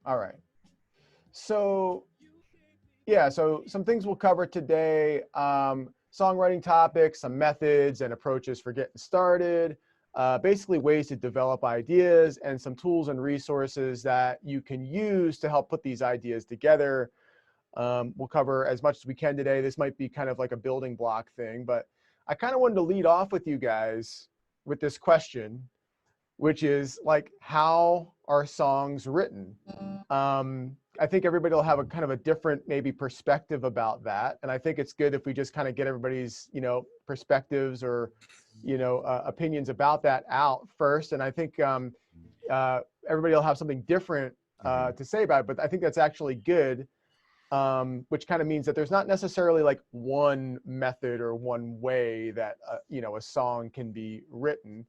All right. So yeah, so some things we'll cover today, songwriting topics, some methods and approaches for getting started, basically ways to develop ideas and some tools and resources that you can use to help put these ideas together. We'll cover as much as we can today. This might be kind of like a building block thing, but I kind of wanted to lead off with you guys with this question, which is like, how are songs written? I think everybody will have a kind of a different maybe perspective about that. And I think it's good if we just kind of get everybody's, perspectives or, opinions about that out first. And I think everybody will have something different to say about it, but I think that's actually good, which kind of means that there's not necessarily like one method or one way that, a song can be written.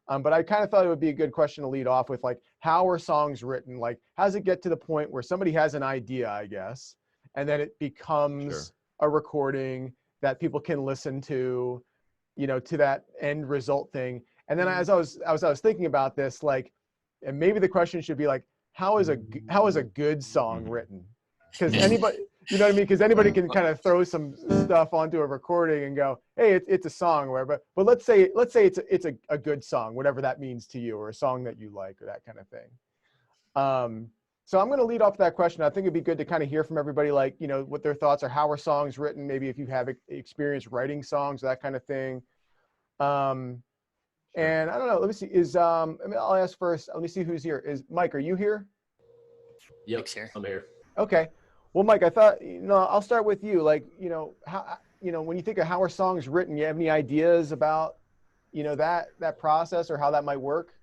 But I kind of thought it would be a good question to lead off with, like, how are songs written? Like, how does it get to the point where somebody has an idea, I guess, and then it becomes a recording that people can listen to, to that end result thing. And then as I was thinking about this, like, and maybe the question should be like, how is a good song written? Because anybody, you know what I mean? Because anybody can kind of throw some stuff onto a recording and go, hey, it's a song or whatever. But let's say it's a good song, whatever that means to you, or a song that you like, or that kind of thing. So I'm going to lead off that question. I think it'd be good to kind of hear from everybody, like, what their thoughts are. How are songs written? Maybe if you have experience writing songs, that kind of thing. And I don't know. Let me see. I'll ask first. Let me see who's here. Is Mike? Are you here? Yep, I'm here. Okay. Well, Mike, I thought, I'll start with you. Like, how, when you think of how are songs written, you have any ideas about, that process or how that might work?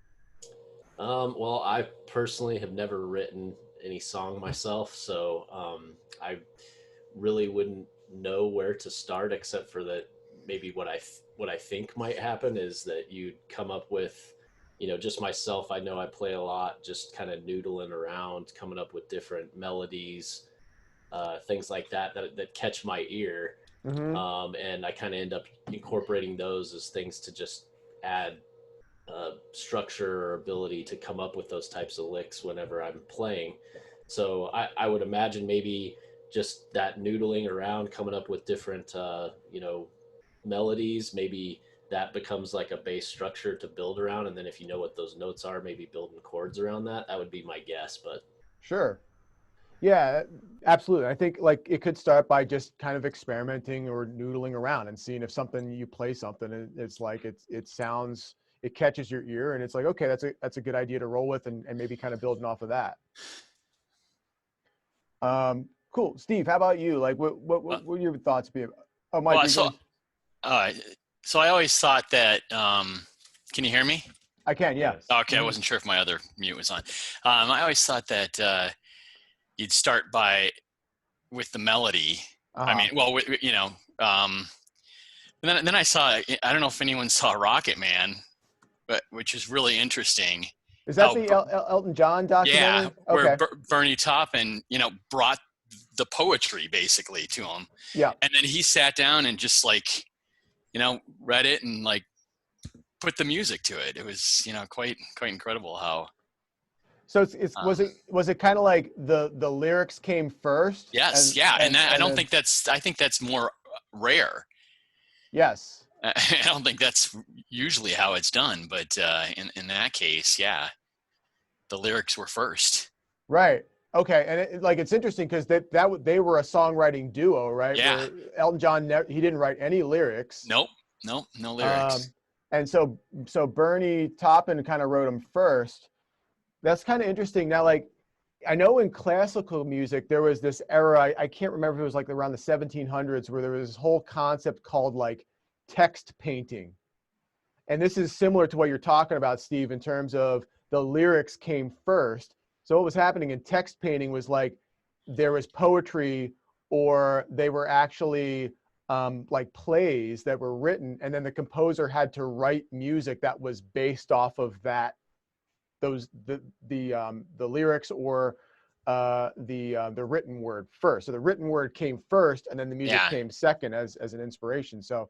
Well, I personally have never written any song myself, so I really wouldn't know where to start, except for that maybe what I think might happen is that you'd come up with, just myself. I know I play a lot, just kind of noodling around, coming up with different melodies, things like that catch my ear. Mm-hmm. And I kind of end up incorporating those as things to just add structure or ability to come up with those types of licks whenever I'm playing. So I would imagine maybe just that noodling around, coming up with different, melodies, maybe that becomes like a bass structure to build around. And then if you know what those notes are, maybe building chords around that. That would be my guess, but. Sure. Yeah, absolutely. I think like it could start by just kind of experimenting or noodling around and seeing if you play something and it's like it catches your ear and it's like, okay, that's a good idea to roll with and maybe kind of building off of that. Cool. Steve, how about you? Like what would your thoughts be? Oh, Mike, so I always thought that can you hear me? I can, yeah. Okay, I wasn't sure if my other mute was on. I always thought that you'd start with the melody. Uh-huh. I mean, well, and then I saw, I don't know if anyone saw Rocket Man, which is really interesting. Is that the Elton John documentary? Yeah, where Bernie Taupin, brought the poetry basically to him. Yeah. And then he sat down and just like, read it and like put the music to it. It was, quite incredible how. So was it kind of like the lyrics came first? Yes, I think that's more rare. Yes. I don't think that's usually how it's done, but in that case, yeah, the lyrics were first. Right. Okay, and it's interesting because they were a songwriting duo, right? Yeah. Where Elton John he didn't write any lyrics. Nope, no lyrics. And so Bernie Taupin kind of wrote them first. That's kind of interesting. Now, like, I know in classical music there was this era. I can't remember if it was like around the 1700s where there was this whole concept called like text painting, and this is similar to what you're talking about, Steve, in terms of the lyrics came first. So what was happening in text painting was like there was poetry, or they were actually like plays that were written, and then the composer had to write music that was based off of the lyrics or the written word first. So the written word came first, and then the music came second as an inspiration. So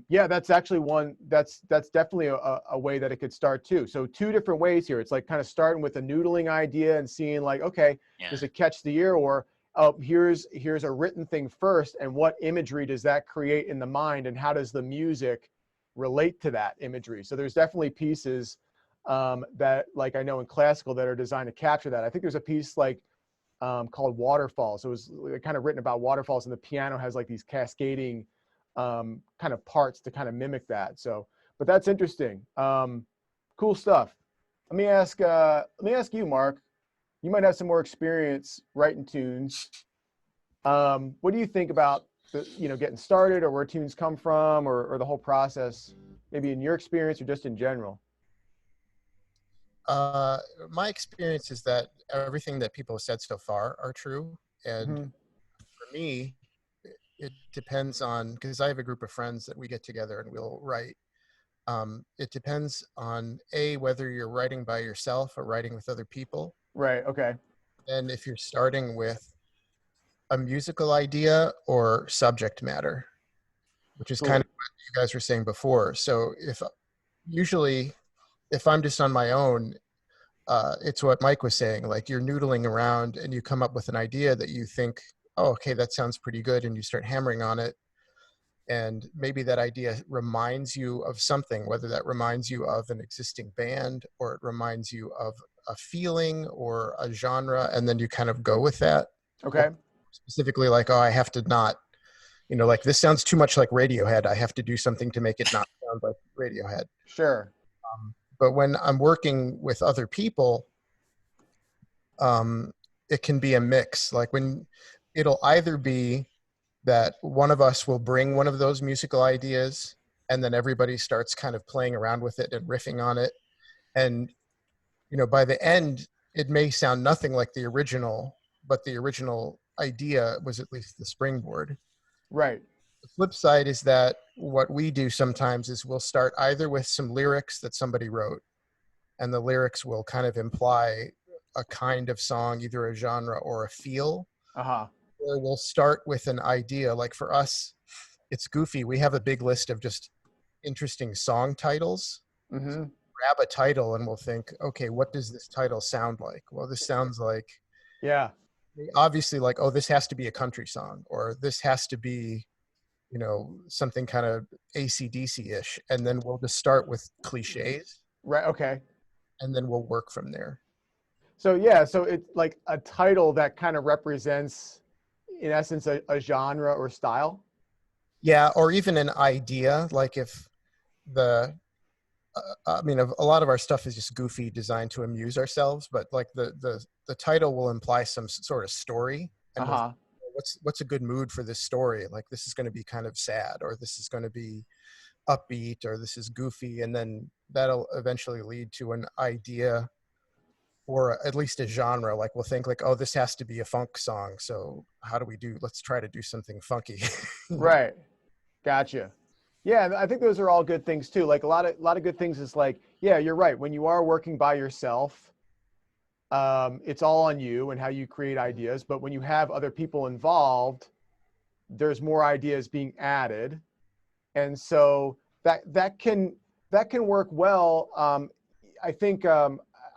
Yeah, that's actually one, that's definitely a way that it could start too. So two different ways here. It's like kind of starting with a noodling idea and seeing like, okay, Yeah. does it catch the ear? Or, oh, here's a written thing first, and what imagery does that create in the mind, and how does the music relate to that imagery? So there's definitely pieces that, like, I know in classical that are designed to capture that. I think there's a piece like called Waterfalls. So it was kind of written about waterfalls, and the piano has like these cascading kind of parts to kind of mimic that. So, but that's interesting. Cool stuff. Let me ask you, Mark. You might have some more experience writing tunes. What do you think about the, getting started, or where tunes come from, or the whole process, maybe in your experience or just in general? Uh, my experience is that everything that people have said so far are true. And Mm-hmm. for me, it depends on, because I have a group of friends that we get together and we'll write. It depends on whether you're writing by yourself or writing with other people. Right. Okay. And if you're starting with a musical idea or subject matter, which is kind Cool. of what you guys were saying before. So usually if I'm just on my own, it's what Mike was saying, like you're noodling around and you come up with an idea that you think, oh, okay, that sounds pretty good. And you start hammering on it. And maybe that idea reminds you of something, whether that reminds you of an existing band or it reminds you of a feeling or a genre. And then you kind of go with that. Okay. Specifically, like, oh, I have to not, like this sounds too much like Radiohead. I have to do something to make it not sound like Radiohead. Sure. But when I'm working with other people, it can be a mix. Like when it'll either be that one of us will bring one of those musical ideas and then everybody starts kind of playing around with it and riffing on it. And, by the end, it may sound nothing like the original, but the original idea was at least the springboard. Right. The flip side is that what we do sometimes is we'll start either with some lyrics that somebody wrote, and the lyrics will kind of imply a kind of song, either a genre or a feel. Uh-huh. Or we'll start with an idea. Like for us, it's goofy. We have a big list of just interesting song titles. Mm-hmm. So grab a title and we'll think, okay, what does this title sound like? Well, this sounds like, Yeah. obviously, like, oh, this has to be a country song, or this has to be, something kind of AC/DC-ish. And then we'll just start with cliches. Right. Okay. And then we'll work from there. So yeah, so it's like a title that kind of represents, in essence, a genre or style. Yeah, or even an idea. Like if a lot of our stuff is just goofy, designed to amuse ourselves. But like the title will imply some sort of story, and Uh-huh. what's a good mood for this story? Like this is going to be kind of sad, or this is going to be upbeat, or this is goofy, and then that'll eventually lead to an idea or at least a genre. Like we'll think like, oh, this has to be a funk song, so let's try to do something funky. Right. Gotcha. Yeah, I think those are all good things too. Like a lot of good things is like, yeah, you're right. When you are working by yourself, it's all on you and how you create ideas. But when you have other people involved, there's more ideas being added, and so that can work well. I think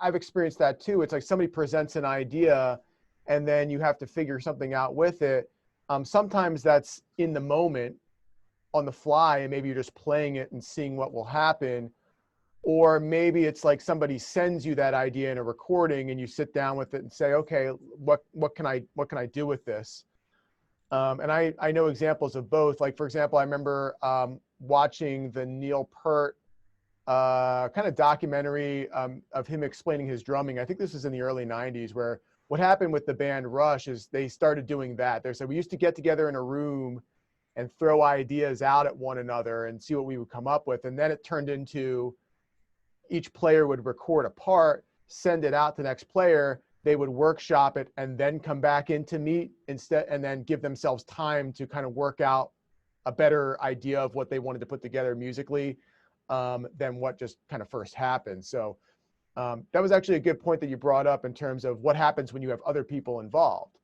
I've experienced that too. It's like somebody presents an idea, and then you have to figure something out with it. Sometimes that's in the moment, on the fly, and maybe you're just playing it and seeing what will happen. Or maybe it's like somebody sends you that idea in a recording, and you sit down with it and say, okay, what can I do with this? And I know examples of both. Like, for example, I remember watching the Neil Peart kind of documentary of him explaining his drumming. I think this was in the early 90s, where what happened with the band Rush is they started doing that. They said, we used to get together in a room and throw ideas out at one another and see what we would come up with. And then it turned into each player would record a part, send it out to the next player. They would workshop it and then come back in to meet instead, and then give themselves time to kind of work out a better idea of what they wanted to put together musically than what just kind of first happened. So that was actually a good point that you brought up in terms of what happens when you have other people involved.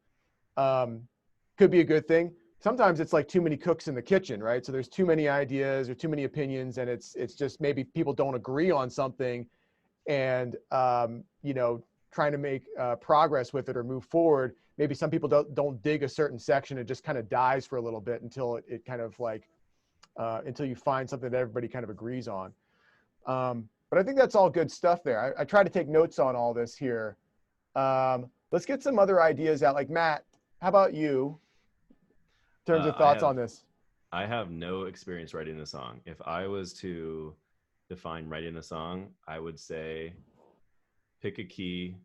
Could be a good thing. sometimes it's like too many cooks in the kitchen, right? So there's too many ideas or too many opinions, and it's just maybe people don't agree on something, and you know, trying to make progress with it or move forward. Maybe some people don't dig a certain section. It just kind of dies for a little bit until it kind of like until you find something that everybody kind of agrees on. But I think that's all good stuff there. I try to take notes on all this here. Let's get some other ideas out. Like Matt, how about you? In terms of thoughts on this. I have no experience writing a song. If I was to define writing a song, I would say pick a key,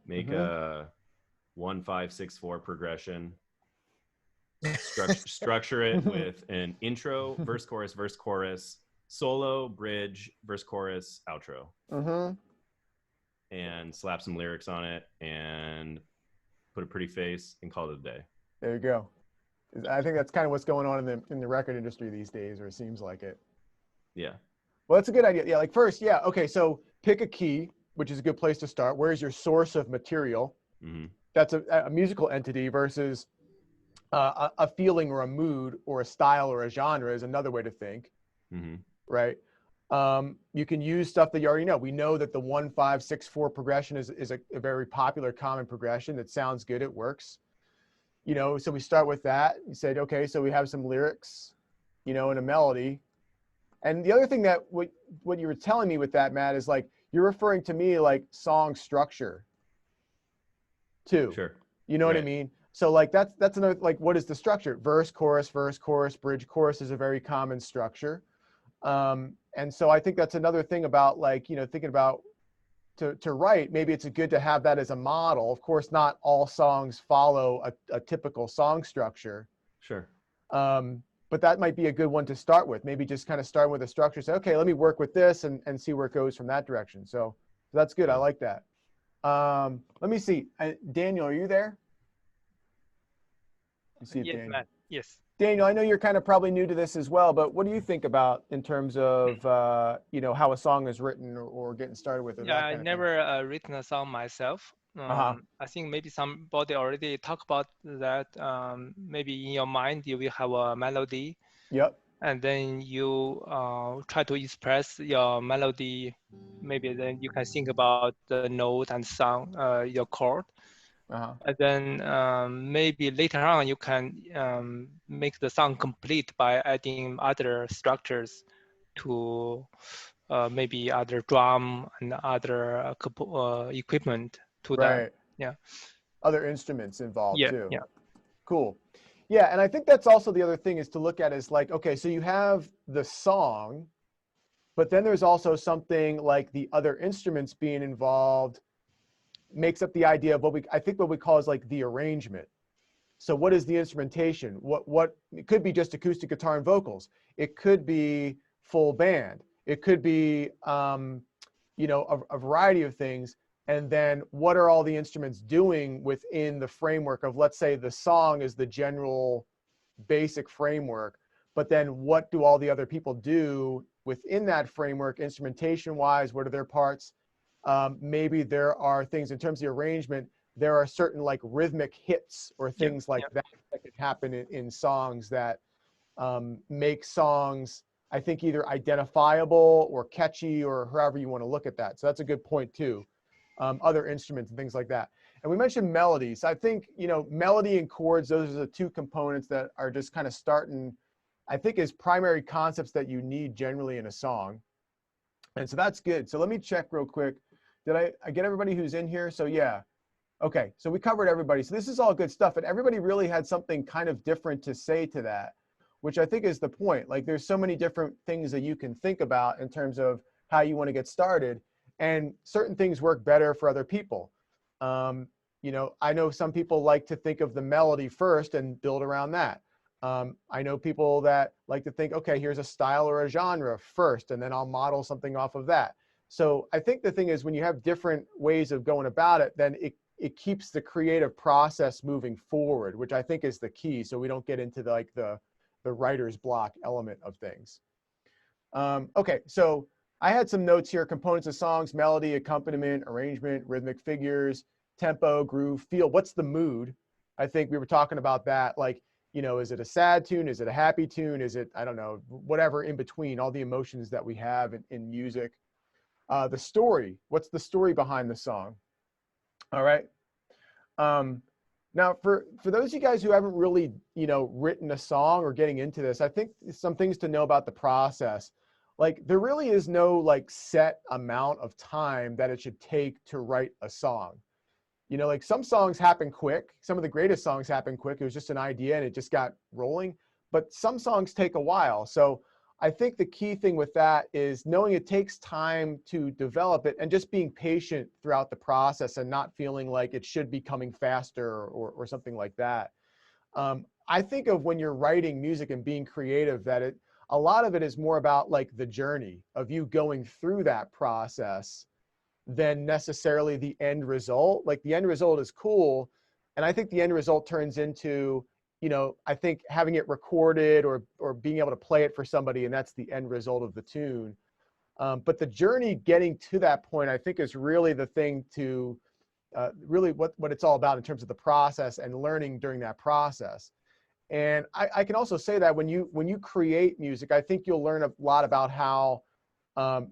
make a 1-5-6-4 progression, structure it with an intro, verse, chorus, solo, bridge, verse, chorus, outro, and slap some lyrics on it and put a pretty face and call it a day. There you go. I think that's kind of what's going on in the record industry these days, or it seems like it. Yeah. Well, that's a good idea. Yeah, like first, yeah, okay, so pick a key, which is a good place to start. Where's your source of material? That's a musical entity versus a feeling or a mood or a style or a genre is another way to think, right? You can use stuff that you already know. We know that the 1-5-6-4 progression is a very popular, common progression that sounds good. It works. You know, so we start with that. You said, okay, so we have some lyrics, you know, and a melody. And the other thing that what you were telling me with that, Matt, is like you're referring to me like song structure too. Sure. You know what I mean? So like that's another, like, what is the structure? Verse, chorus, bridge, chorus is a very common structure. And so I think that's another thing about, like, you know, thinking about to write, maybe it's good to have that as a model. Of course, not all songs follow a typical song structure. Sure. But that might be a good one to start with. Maybe just kind of start with a structure. Say, okay, let me work with this and see where it goes from that direction. So that's good. I like that. Let me see. Daniel, are you there? Yes, Daniel. Matt. Yes. Daniel, I know you're kind of probably new to this as well, but what do you think about in terms of, you know, how a song is written or getting started with it? Yeah, I never written a song myself. I think maybe somebody already talked about that. Maybe in your mind, you will have a melody. Yep. And then you try to express your melody. Maybe then you can think about the note and sound, your chord. And then maybe later on you can make the song complete by adding other structures to maybe other drum and other equipment to that. Yeah. Other instruments involved too. Yeah. Cool. Yeah, and I think that's also the other thing is to look at is like, okay, so you have the song, but then there's also something like the other instruments being involved makes up the idea of what we call is like the arrangement. So what is the instrumentation? What it could be just acoustic guitar and vocals. It could be full band. It could be you know, a variety of things. And then what are all the instruments doing within the framework of, let's say the song is the general basic framework, but then what do all the other people do within that framework instrumentation wise? What are their parts? Maybe there are things in terms of the arrangement, there are certain like rhythmic hits or things like that could happen in songs that make songs, I think, either identifiable or catchy or however you want to look at that. So that's a good point too. Other instruments and things like that. And we mentioned melodies. I think, you know, melody and chords, those are the two components that are just kind of starting, I think, as primary concepts that you need generally in a song. And so that's good. So let me check real quick. Did I get everybody who's in here? So yeah. Okay, so we covered everybody. So this is all good stuff. And everybody really had something kind of different to say to that, which I think is the point. Like there's so many different things that you can think about in terms of how you want to get started. And certain things work better for other people. You know, I know some people like to think of the melody first and build around that. I know people that like to think, okay, here's a style or a genre first, and then I'll model something off of that. So I think the thing is when you have different ways of going about it, then it keeps the creative process moving forward, which I think is the key. So we don't get into the writer's block element of things. Okay, so I had some notes here: components of songs, melody, accompaniment, arrangement, rhythmic figures, tempo, groove, feel. What's the mood? I think we were talking about that. Like, you know, is it a sad tune? Is it a happy tune? Is it, I don't know, whatever in between, all the emotions that we have in music. The story, what's the story behind the song? All right. Now, for those of you guys who haven't really, you know, written a song or getting into this, I think some things to know about the process. Like, there really is no like set amount of time that it should take to write a song. You know, like some songs happen quick. Some of the greatest songs happen quick. It was just an idea and it just got rolling. But some songs take a while. So I think the key thing with that is knowing it takes time to develop it and just being patient throughout the process and not feeling like it should be coming faster or something like that. I think of when you're writing music and being creative that a lot of it is more about like the journey of you going through that process than necessarily the end result. Like the end result is cool. And I think the end result turns into, you know, I think having it recorded or being able to play it for somebody, and that's the end result of the tune. But the journey getting to that point, I think is really the thing to really what it's all about in terms of the process and learning during that process. And I can also say that when you create music, I think you'll learn a lot about how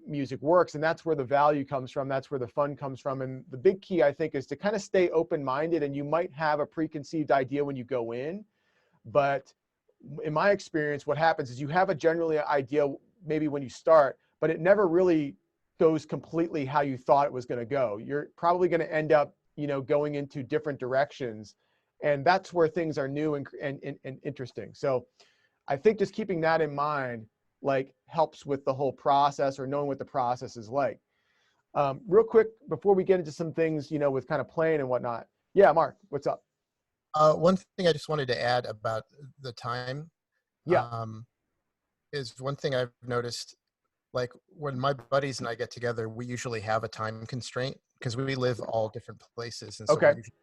music works, and that's where the value comes from. That's where the fun comes from. And the big key, I think, is to kind of stay open-minded. And you might have a preconceived idea when you go in, but in my experience, what happens is you have a generally idea maybe when you start, but it never really goes completely how you thought it was going to go. You're probably going to end up, you know, going into different directions, and that's where things are new and interesting. So I think just keeping that in mind like helps with the whole process or knowing what the process is like. Real quick, before we get into some things, you know, with kind of playing and whatnot. Yeah, Mark, what's up? One thing I just wanted to add about the time is one thing I've noticed, like when my buddies and I get together, we usually have a time constraint because we live all different places. And so we're usually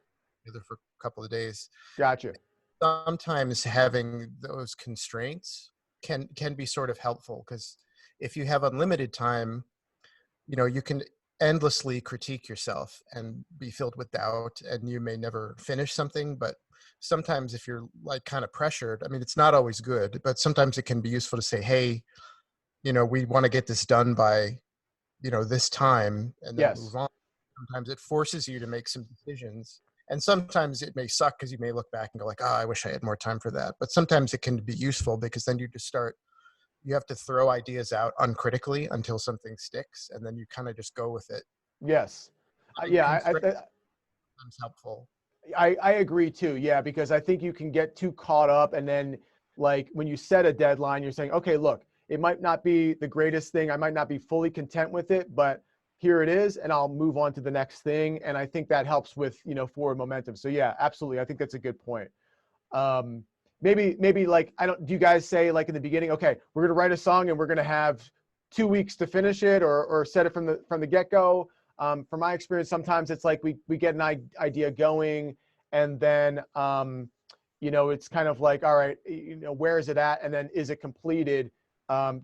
together for a couple of days. Gotcha. Sometimes having those constraints can be sort of helpful, because if you have unlimited time, you know, you can endlessly critique yourself and be filled with doubt, and you may never finish something. But sometimes if you're like kind of pressured, I mean, it's not always good, but sometimes it can be useful to say, hey, you know, we want to get this done by, you know, this time, and then move on. Sometimes it forces you to make some decisions. And sometimes it may suck because you may look back and go like, oh, I wish I had more time for that. But sometimes it can be useful because then you have to throw ideas out uncritically until something sticks. And then you kind of just go with it. Yes. Yeah. It's helpful. I agree too. Yeah. Because I think you can get too caught up. And then like when you set a deadline, you're saying, okay, look, it might not be the greatest thing. I might not be fully content with it, but here it is, and I'll move on to the next thing. And I think that helps with, you know, forward momentum. So yeah, absolutely. I think that's a good point. Maybe like, do you guys say like in the beginning, okay, we're going to write a song and we're going to have 2 weeks to finish it, or set it from the get-go? From my experience, sometimes it's like we get an idea going, and then, you know, it's kind of like, all right, you know, where is it at? And then is it completed?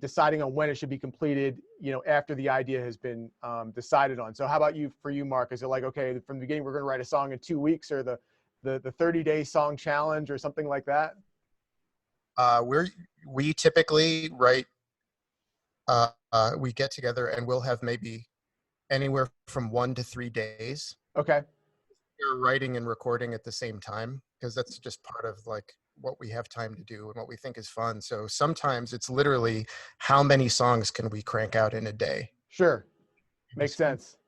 Deciding on when it should be completed, you know, after the idea has been decided on. So how about for you, Mark? Is it like, okay, from the beginning, we're going to write a song in 2 weeks, or the 30-day song challenge or something like that? We typically write, we get together and we'll have maybe anywhere from 1 to 3 days. Okay. We're writing and recording at the same time, because that's just part of like what we have time to do and what we think is fun. So sometimes it's literally how many songs can we crank out in a day? Sure. Makes sense.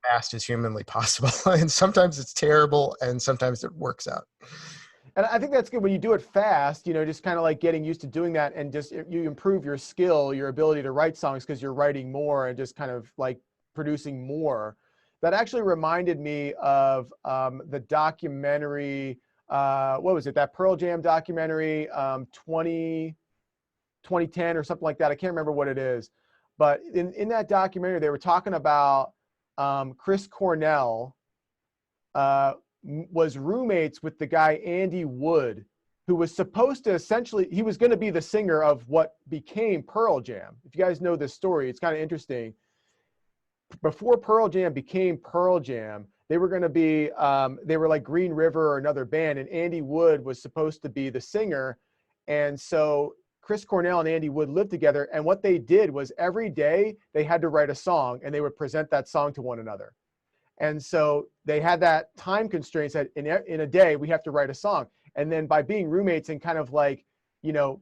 Fast as humanly possible. And sometimes it's terrible and sometimes it works out. And I think that's good when you do it fast, you know, just kind of like getting used to doing that, and just you improve your skill, your ability to write songs because you're writing more and just kind of like producing more. That actually reminded me of the documentary, what was it? That Pearl Jam documentary, 2010 or something like that. I can't remember what it is. But in that documentary, they were talking about Chris Cornell was roommates with the guy Andy Wood, who was supposed to essentially, he was going to be the singer of what became Pearl Jam. If you guys know this story, it's kind of interesting. Before Pearl Jam became Pearl Jam, They were going to be, they were like Green River or another band, and Andy Wood was supposed to be the singer. And so Chris Cornell and Andy Wood lived together. And what they did was every day they had to write a song, and they would present that song to one another. And so they had that time constraints that in a day we have to write a song. And then by being roommates and kind of like, you know,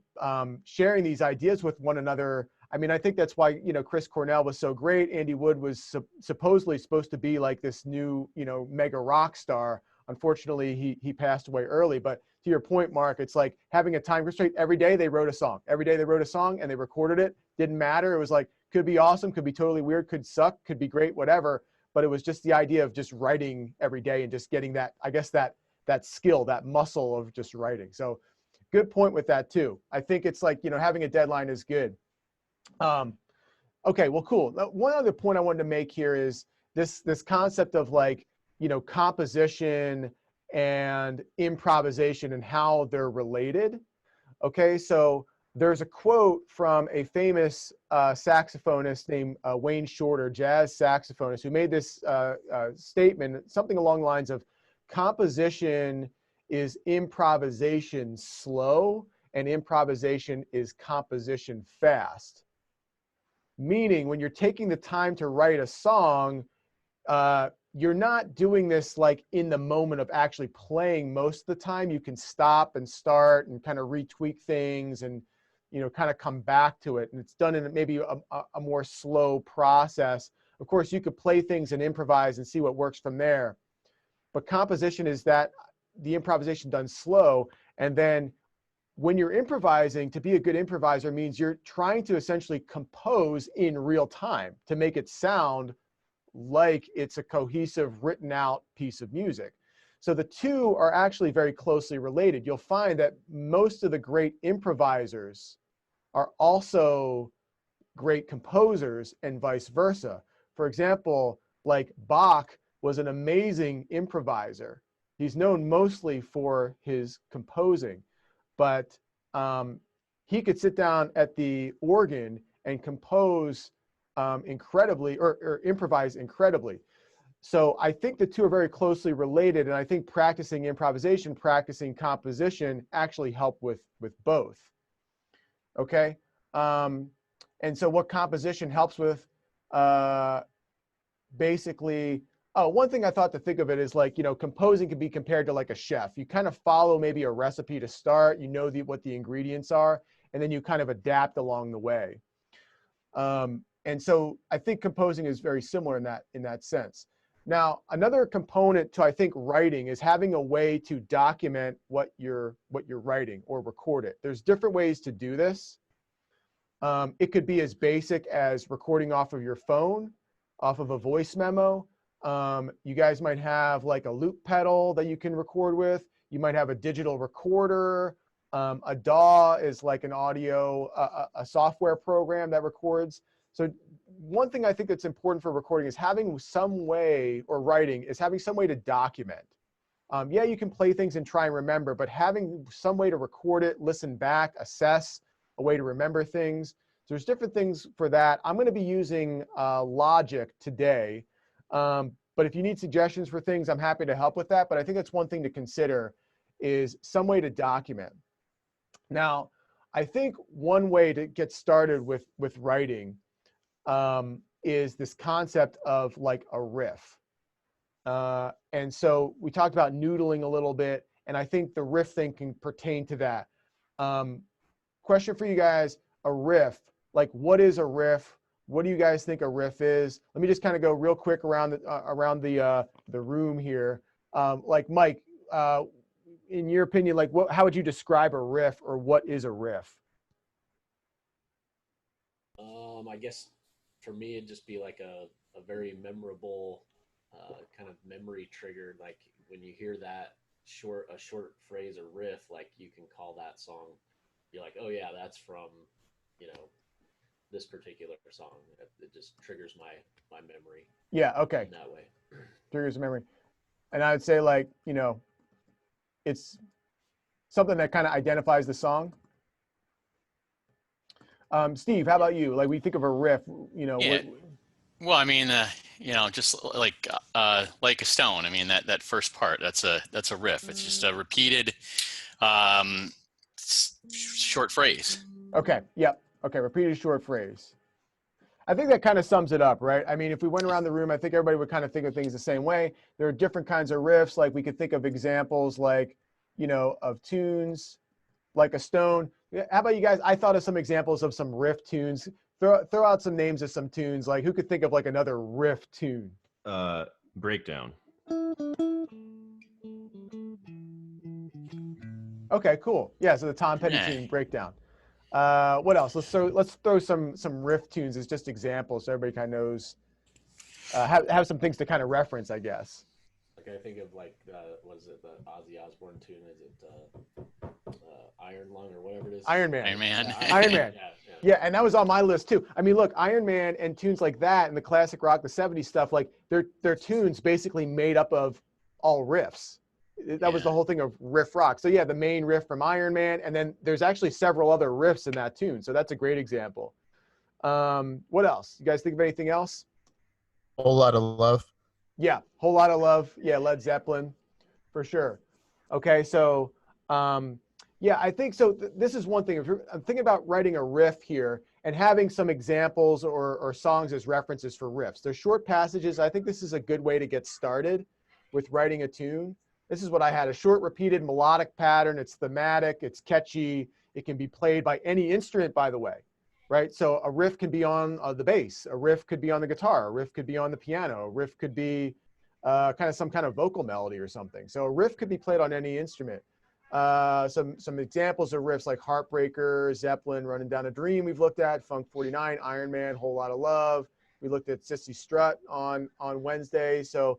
sharing these ideas with one another, I mean, I think that's why, you know, Chris Cornell was so great. Andy Wood was supposedly supposed to be like this new, you know, mega rock star. Unfortunately, he passed away early. But to your point, Mark, it's like having a time constraint. Every day they wrote a song. Every day they wrote a song and they recorded it. Didn't matter. It was like, could be awesome, could be totally weird, could suck, could be great, whatever. But it was just the idea of just writing every day and just getting that, I guess, that skill, that muscle of just writing. So good point with that too. I think it's like, you know, having a deadline is good. Okay, well, cool. One other point I wanted to make here is this concept of like, you know, composition and improvisation and how they're related. Okay, so there's a quote from a famous saxophonist named Wayne Shorter, jazz saxophonist, who made this statement, something along the lines of, composition is improvisation slow and improvisation is composition fast. Meaning when you're taking the time to write a song, you're not doing this like in the moment of actually playing most of the time. You can stop and start and kind of retweak things and, you know, kind of come back to it. And it's done in maybe a more slow process. Of course, you could play things and improvise and see what works from there. But composition is that the improvisation done slow. And then when you're improvising, to be a good improviser means you're trying to essentially compose in real time to make it sound like it's a cohesive, written out piece of music. So the two are actually very closely related. You'll find that most of the great improvisers are also great composers and vice versa. For example, like Bach was an amazing improviser. He's known mostly for his composing, but he could sit down at the organ and compose incredibly, or improvise incredibly. So I think the two are very closely related, and I think practicing improvisation, practicing composition actually help with both. Okay, and so what composition helps with, basically, oh, one thing I thought to think of it is like, you know, composing can be compared to like a chef. You kind of follow maybe a recipe to start, you know what the ingredients are, and then you kind of adapt along the way. And so I think composing is very similar in that sense. Now, another component to, I think, writing is having a way to document what you're writing or record it. There's different ways to do this. It could be as basic as recording off of your phone, off of a voice memo. You guys might have like a loop pedal that you can record with. You might have a digital recorder. A DAW is like an audio, a software program that records. So one thing I think that's important for recording is having some way, or writing, is having some way to document. Yeah, you can play things and try and remember, but having some way to record it, listen back, assess, a way to remember things. So there's different things for that. I'm going to be using Logic today. But if you need suggestions for things, I'm happy to help with that. But I think that's one thing to consider, is some way to document. Now, I think one way to get started with writing is this concept of like a riff. And so we talked about noodling a little bit, and I think the riff thing can pertain to that. Question for you guys, a riff, like what is a riff? What do you guys think a riff is? Let me just kind of go real quick around the room here. Like Mike, in your opinion, like how would you describe a riff, or what is a riff? I guess for me, it'd just be like a very memorable kind of memory trigger. Like when you hear that a short phrase or riff, like you can call that song. You're like, oh yeah, that's from, you know, this particular song. It just triggers my memory. Yeah. Okay. In that way. Triggers memory. And I would say, like, you know, it's something that kind of identifies the song. Steve, how about you? Like, we think of a riff, you know. Yeah. Well, I mean, just like a stone. I mean, that first part, that's a riff. It's just a repeated short phrase. Okay. Yep. Okay. Repeated short phrase. I think that kind of sums it up, right? I mean, if we went around the room, I think everybody would kind of think of things the same way. There are different kinds of riffs. Like we could think of examples like, of tunes, like a stone. How about you guys? I thought of some examples of some riff tunes. Throw out some names of some tunes. Like who could think of like another riff tune? Breakdown. Okay, cool. Yeah, so the Tom Petty tune, Breakdown. What else? Let's throw some riff tunes as just examples, so everybody kind of knows. Have some things to kind of reference, I guess. Like I think of like what is it? The Ozzy Osbourne tune? Is it Iron Lung or whatever it is? Iron Man. Iron Man. Yeah, Iron Man. Yeah, and that was on my list too. I mean, look, Iron Man and tunes like that, and the classic rock, the '70s stuff, like they're tunes basically made up of all riffs. That was the whole thing of riff rock. So yeah, the main riff from Iron Man, and then there's actually several other riffs in that tune. So that's a great example. What else? You guys think of anything else? Whole Lot of Love. Yeah, Whole Lot of Love. Yeah, Led Zeppelin, for sure. Okay, so yeah, I think so. This is one thing. I'm thinking about writing a riff here and having some examples or songs as references for riffs. They're short passages. I think this is a good way to get started with writing a tune. This is what I had, a short repeated melodic pattern. It's thematic, it's catchy. It can be played by any instrument, by the way, right? So a riff can be on the bass, a riff could be on the guitar, a riff could be on the piano, a riff could be kind of some kind of vocal melody or something. So a riff could be played on any instrument. Some examples of riffs like Heartbreaker, Zeppelin, Running Down a Dream we've looked at, Funk 49, Iron Man, Whole Lot of Love. We looked at Sissy Strut on Wednesday. So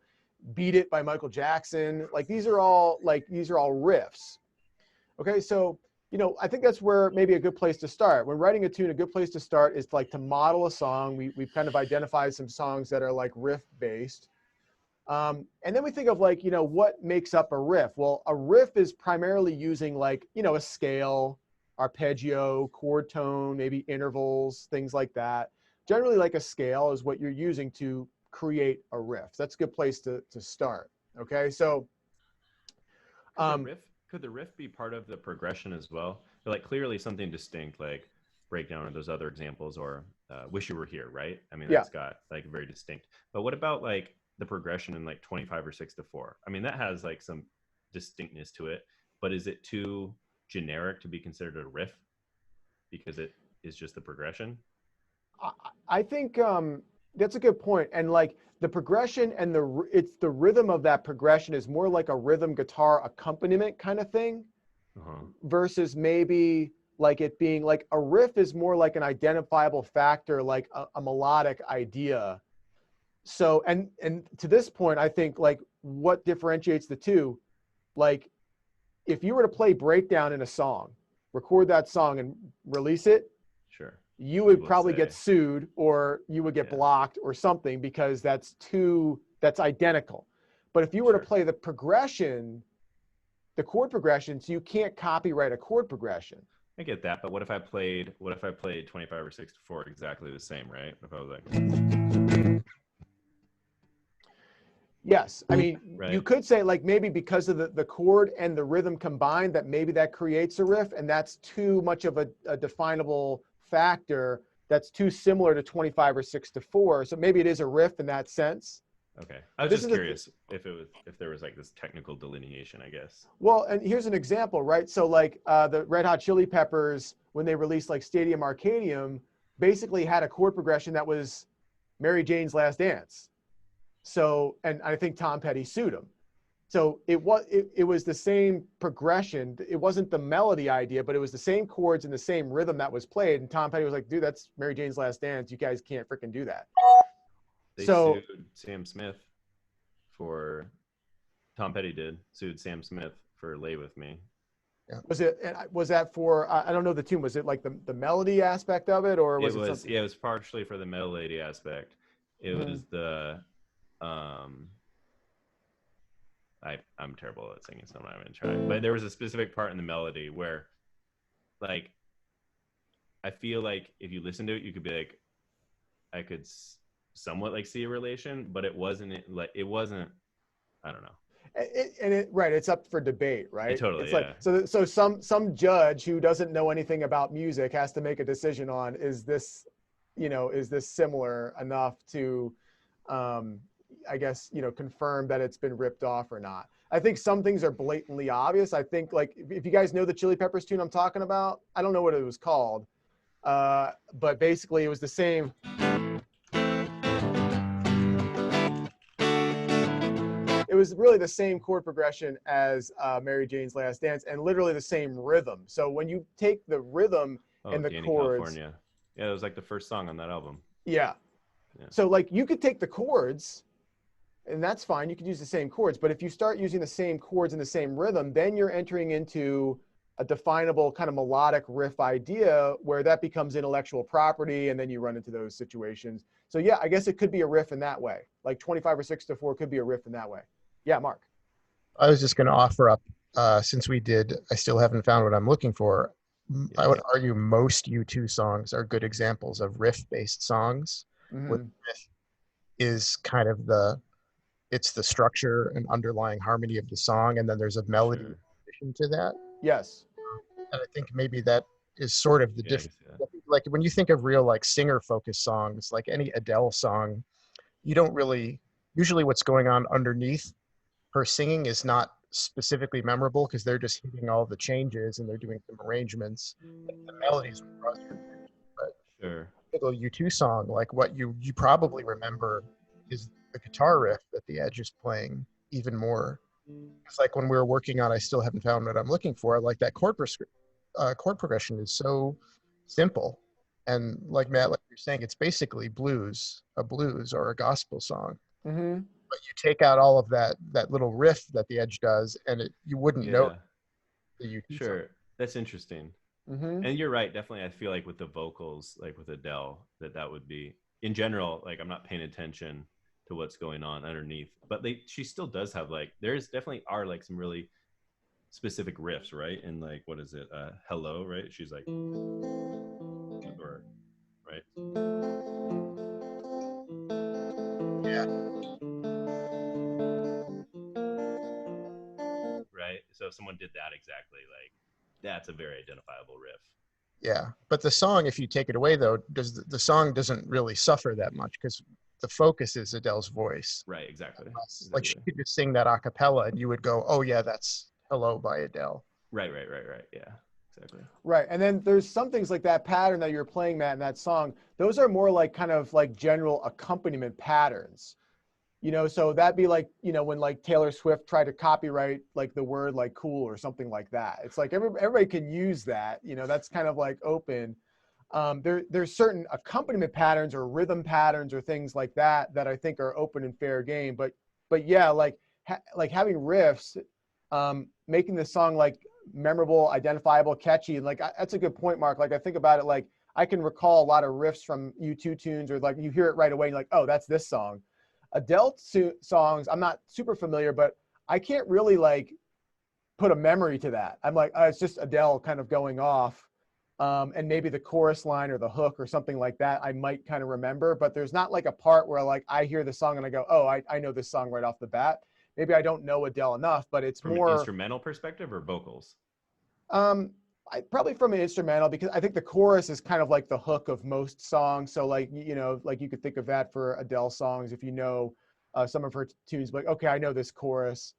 Beat It by Michael Jackson. Like these are all riffs. Okay, so I think that's where maybe a good place to start. When writing a tune, a good place to start is like to model a song. We've kind of identified some songs that are like riff based. And then we think of like, what makes up a riff? Well, a riff is primarily using like, a scale, arpeggio, chord tone, maybe intervals, things like that. Generally like a scale is what you're using to create a riff. That's a good place to start. Okay, so could the riff be part of the progression as well? Like clearly something distinct, like Breakdown or those other examples, or Wish You Were Here, right? I mean, that's got like very distinct. But what about like the progression in like 25 or 6/4? I mean, that has like some distinctness to it, but is it too generic to be considered a riff because it is just the progression? I think that's a good point. And like the progression and it's the rhythm of that progression is more like a rhythm guitar accompaniment kind of thing versus maybe like it being like a riff is more like an identifiable factor, like a melodic idea. So, and to this point, I think like what differentiates the two, like if you were to play Breakdown in a song, record that song and release it, sure, you would probably get sued or you would get blocked or something because that's identical. But if you were to play the progression, the chord progressions, you can't copyright a chord progression. I get that, but what if I played 25 or 6/4 exactly the same, right? If I was like, yes, I mean, you could say like maybe because of the chord and the rhythm combined that maybe that creates a riff, and that's too much of a definable factor that's too similar to 25 or 6/4. So maybe it is a riff in that sense. Okay, I was just curious if there was like this technical delineation, I guess. Well, and here's an example, right? So like the Red Hot Chili Peppers, when they released like Stadium Arcadium, basically had a chord progression that was Mary Jane's Last Dance. So, and I think Tom Petty sued him. So it was the same progression. It wasn't the melody idea, but it was the same chords and the same rhythm that was played. And Tom Petty was like, dude, that's Mary Jane's Last Dance. You guys can't freaking do that. They sued Sam Smith for, Tom Petty sued Sam Smith for Lay With Me. Yeah. Was that for, I don't know the tune, was it like the melody aspect of it, or was it something? Yeah, it was partially for the melody aspect. It was the, I'm terrible at singing, so I'm not going to try. But there was a specific part in the melody where, like, I feel like if you listen to it, you could be like, I could somewhat like see a relation, but it wasn't I don't know. Right, it's up for debate, right? Totally, it's yeah. like so some judge who doesn't know anything about music has to make a decision on, is this similar enough to I guess confirm that it's been ripped off or not. I think some things are blatantly obvious. I think, like, if you guys know the Chili Peppers tune I'm talking about, I don't know what it was called, but basically it was the same. It was really the same chord progression as Mary Jane's Last Dance, and literally the same rhythm. So when you take the rhythm and the Danny chords, California. Yeah, it was like the first song on that album. Yeah. So like you could take the chords, and that's fine. You could use the same chords, but if you start using the same chords and the same rhythm, then you're entering into a definable kind of melodic riff idea where that becomes intellectual property, and then you run into those situations. So yeah, I guess it could be a riff in that way. Like 25 or 6 to 4 could be a riff in that way. Yeah, Mark. I was just going to offer up, since we did I Still Haven't Found What I'm Looking For, I would argue most U2 songs are good examples of riff-based songs. Where riff is kind of it's the structure and underlying harmony of the song, and then there's a melody in addition to that. Yes. And I think maybe that is sort of the difference. Like when you think of real like singer-focused songs, like any Adele song, you don't really, usually what's going on underneath her singing is not specifically memorable because they're just hitting all the changes and they're doing some arrangements. The melodies would cross your attention. But typical U2 song, like what you probably remember is the guitar riff that the Edge is playing even more. It's like when we were working on I Still Haven't Found What I'm Looking For, like that chord progression is so simple. And like Matt, like you're saying, it's basically a blues or a gospel song. But you take out all of that little riff that the Edge does, and you wouldn't know the U2 song. That's interesting. And you're right, definitely. I feel like with the vocals, like with Adele, that would be, in general, like I'm not paying attention to what's going on underneath, but she still does have like, there's definitely are like some really specific riffs, right? And like, what is it? Hello, right? She's like, or right? Yeah. Right. So if someone did that exactly, like that's a very identifiable riff. Yeah, but the song, if you take it away though, the song doesn't really suffer that much because the focus is Adele's voice. Right, exactly. Like she could just sing that a cappella and you would go, oh yeah, that's Hello by Adele. Right. Yeah, exactly. Right, and then there's some things like that pattern that you're playing, Matt, in that song. Those are more like kind of like general accompaniment patterns. So that'd be like, when like Taylor Swift tried to copyright like the word like cool or something like that. It's like everybody can use that, that's kind of like open. There's certain accompaniment patterns or rhythm patterns or things like that I think are open and fair game. But yeah, like having riffs, making the song like memorable, identifiable, catchy. Like that's a good point, Mark. Like I think about it, like I can recall a lot of riffs from U2 tunes, or like you hear it right away and you're like, oh, that's this song. Adele songs, I'm not super familiar, but I can't really like put a memory to that. I'm like, oh, it's just Adele kind of going off. And maybe the chorus line or the hook or something like that, I might kind of remember, but there's not like a part where like I hear the song and I go, oh, I know this song right off the bat. Maybe I don't know Adele enough, but it's from more an instrumental perspective or vocals. Probably from an instrumental, because I think the chorus is kind of like the hook of most songs. So like, like you could think of that for Adele songs. If you know some of her tunes, like, okay, I know this chorus,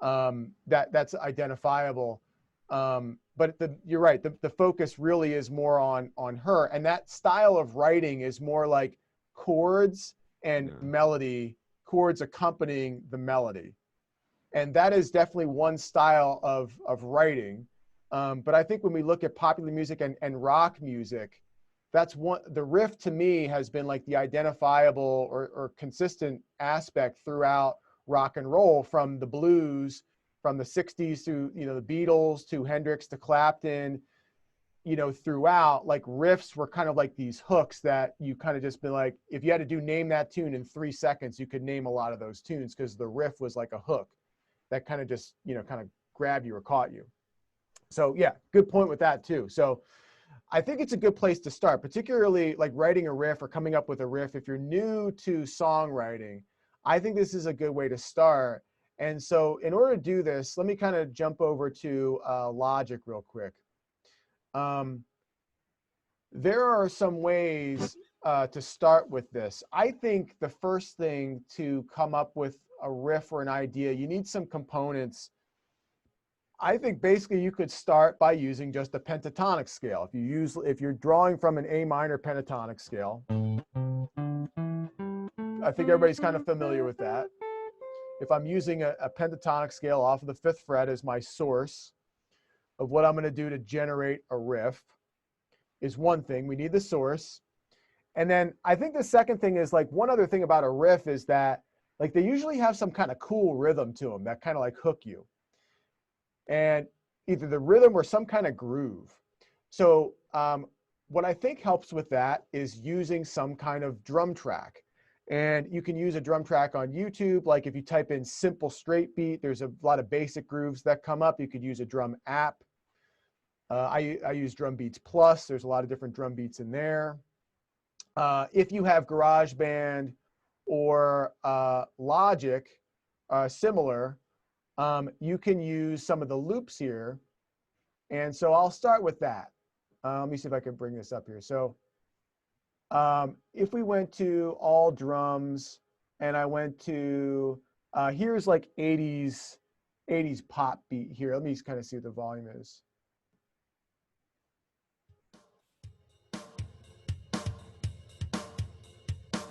that's identifiable. But you're right. The focus really is more on her, and that style of writing is more like chords and melody, chords accompanying the melody. And that is definitely one style of writing. But I think when we look at popular music and rock music, that's the riff to me has been like the identifiable or consistent aspect throughout rock and roll, from the blues, from the 60s to, the Beatles, to Hendrix, to Clapton, throughout. Like riffs were kind of like these hooks that you kind of just been like, if you had to name that tune in 3 seconds, you could name a lot of those tunes because the riff was like a hook that kind of just, kind of grabbed you or caught you. So yeah, good point with that too. So I think it's a good place to start, particularly like writing a riff or coming up with a riff. If you're new to songwriting, I think this is a good way to start. And so in order to do this, let me kind of jump over to Logic real quick. There are some ways to start with this. I think the first thing to come up with a riff or an idea, you need some components. I think basically you could start by using just a pentatonic scale. If you're drawing from an A minor pentatonic scale, I think everybody's kind of familiar with that. If I'm using a pentatonic scale off of the 5th fret as my source of what I'm going to do to generate a riff is one thing. We need the source. And then I think the second thing is, like, one other thing about a riff is that, like, they usually have some kind of cool rhythm to them that kind of like hook you. And either the rhythm or some kind of groove. So what I think helps with that is using some kind of drum track. And you can use a drum track on YouTube. Like if you type in simple straight beat, there's a lot of basic grooves that come up. You could use a drum app. I use Drum Beats Plus. There's a lot of different drum beats in there. If you have GarageBand or Logic, similar, you can use some of the loops here. And so I'll start with that. Let me see if I can bring this up here. So if we went to all drums and I went to, here's like 80s pop beat here. Let me just kind of see what the volume is.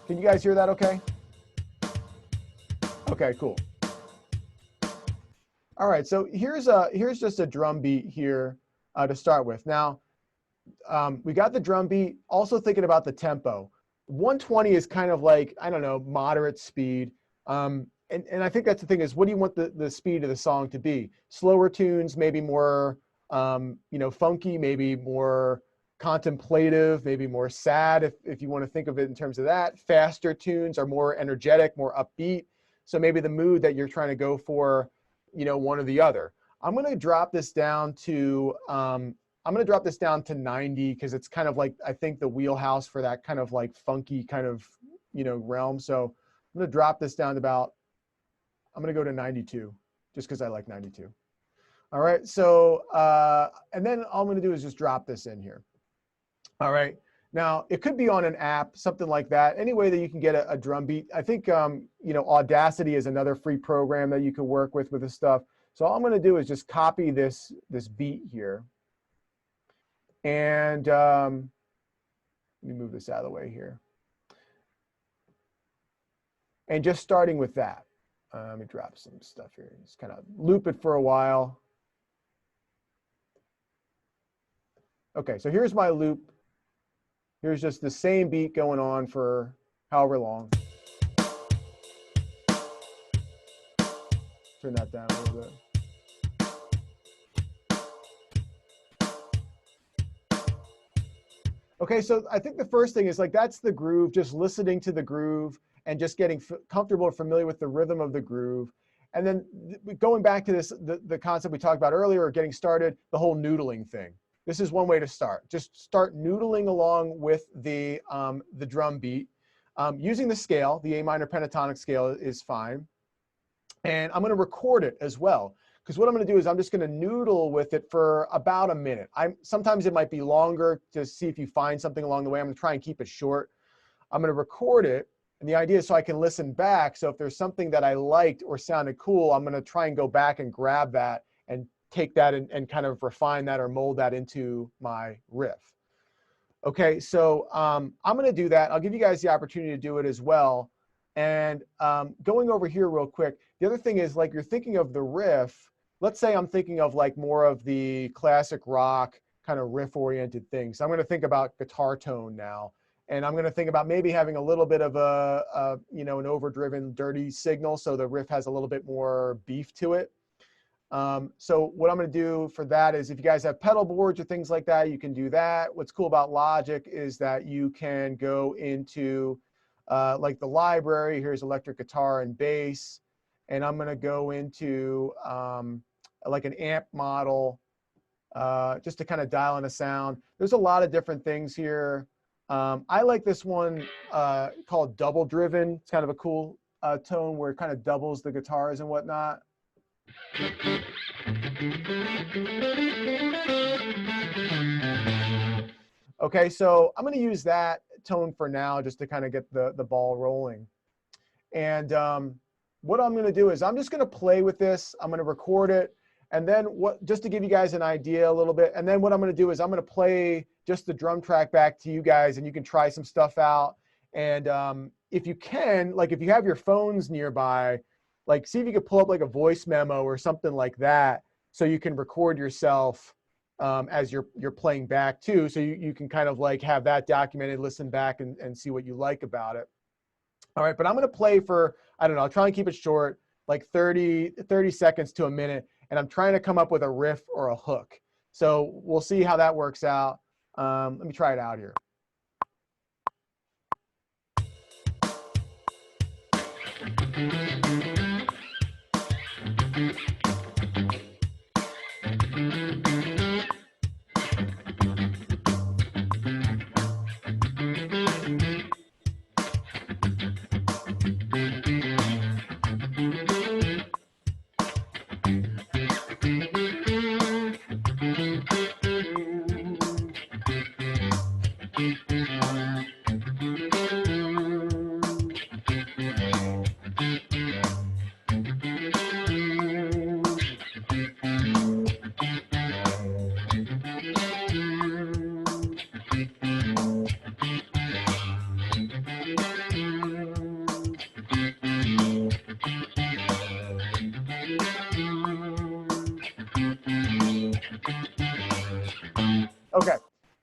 Can you guys hear that okay? Okay, cool. All right, so here's just a drum beat here to start with. Now, we got the drum beat, also thinking about the tempo. 120 is kind of like, I don't know, moderate speed. And I think that's the thing is, what do you want the speed of the song to be? Slower tunes, maybe more, funky, maybe more contemplative, maybe more sad, if you want to think of it in terms of that. Faster tunes are more energetic, more upbeat. So maybe the mood that you're trying to go for, one or the other. I'm going to drop this down to 90 because it's kind of like, I think, the wheelhouse for that kind of like funky kind of, realm. So I'm going to drop this down to I'm going to go to 92 just because I like 92. All right. So, and then all I'm going to do is just drop this in here. All right. Now, it could be on an app, something like that. Any way that you can get a drum beat. I think, Audacity is another free program that you can work with this stuff. So all I'm going to do is just copy this beat here. And let me move this out of the way here. And just starting with that. Let me drop some stuff here. Just kind of loop it for a while. Okay, so here's my loop. Here's just the same beat going on for however long. Turn that down a little bit. Okay, so I think the first thing is, like, that's the groove, just listening to the groove and just getting comfortable or familiar with the rhythm of the groove. And then going back to the concept we talked about earlier, getting started, the whole noodling thing. This is one way to start. Just start noodling along with the drum beat. Using the scale, the A minor pentatonic scale is fine. And I'm going to record it as well. Because what I'm going to do is I'm just going to noodle with it for about a minute. Sometimes it might be longer to see if you find something along the way. I'm going to try and keep it short. I'm going to record it. And the idea is so I can listen back. So if there's something that I liked or sounded cool, I'm going to try and go back and grab that and take that and kind of refine that or mold that into my riff. Okay, so I'm going to do that. I'll give you guys the opportunity to do it as well. And going over here real quick, the other thing is, like, you're thinking of the riff. Let's say I'm thinking of like more of the classic rock kind of riff-oriented things. So I'm going to think about guitar tone now. And I'm going to think about maybe having a little bit of an overdriven, dirty signal so the riff has a little bit more beef to it. So what I'm going to do for that is, if you guys have pedal boards or things like that, you can do that. What's cool about Logic is that you can go into like the library. Here's electric guitar and bass. And I'm going to go into like an amp model. just to kind of dial in a sound. There's a lot of different things here. I like this one called Double Driven. It's kind of a cool tone where it kind of doubles the guitars and whatnot. Okay, so I'm going to use that tone for now just to kind of get the ball rolling. And what I'm going to do is I'm just going to play with this. I'm going to record it. And then just to give you guys an idea a little bit. And then what I'm going to do is I'm going to play just the drum track back to you guys, and you can try some stuff out. And if you can, like if you have your phones nearby, like see if you could pull up like a voice memo or something like that, so you can record yourself as you're playing back too. So you can kind of like have that documented, listen back and see what you like about it. All right, but I'm going to play for, I don't know, I'll try and keep it short, like 30 seconds to a minute. And I'm trying to come up with a riff or a hook. So we'll see how that works out. Let me try it out here. Okay,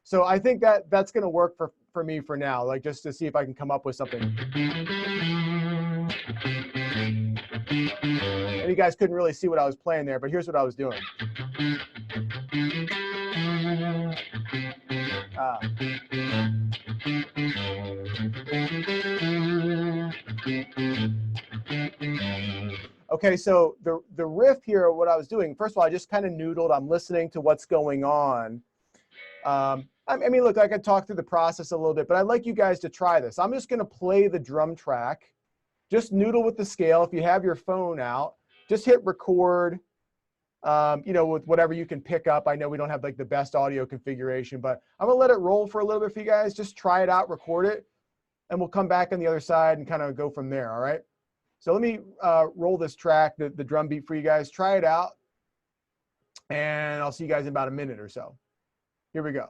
so I think that's going to work for me for now, like just to see if I can come up with something. And you guys couldn't really see what I was playing there, but here's what I was doing. Okay, so the riff here, what I was doing, first of all, I just kind of noodled. I'm listening to what's going on. I mean, look, I could talk through the process a little bit, but I'd like you guys to try this. I'm just going to play the drum track. Just noodle with the scale. If you have your phone out, just hit record, you know, with whatever you can pick up. I know we don't have like the best audio configuration, but I'm going to let it roll for a little bit for you guys. Just try it out, record it, and we'll come back on the other side and kind of go from there, all right? So let me roll this track, the drum beat for you guys. Try it out, and I'll see you guys in about a minute or so. Here we go.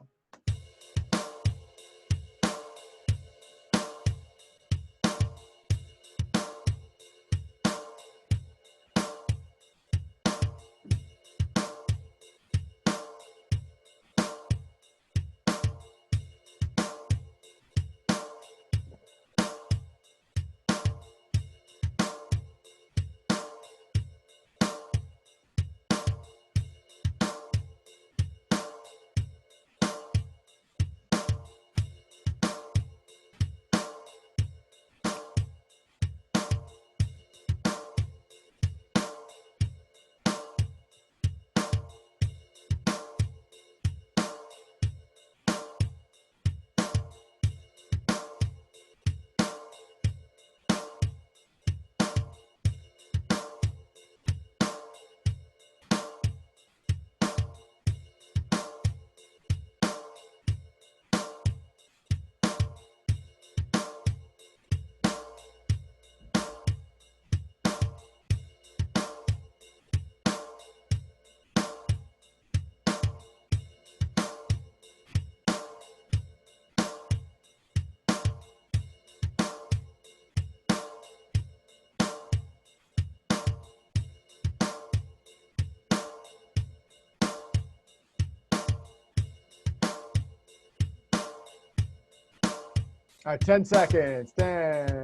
All right, 10 seconds. 10,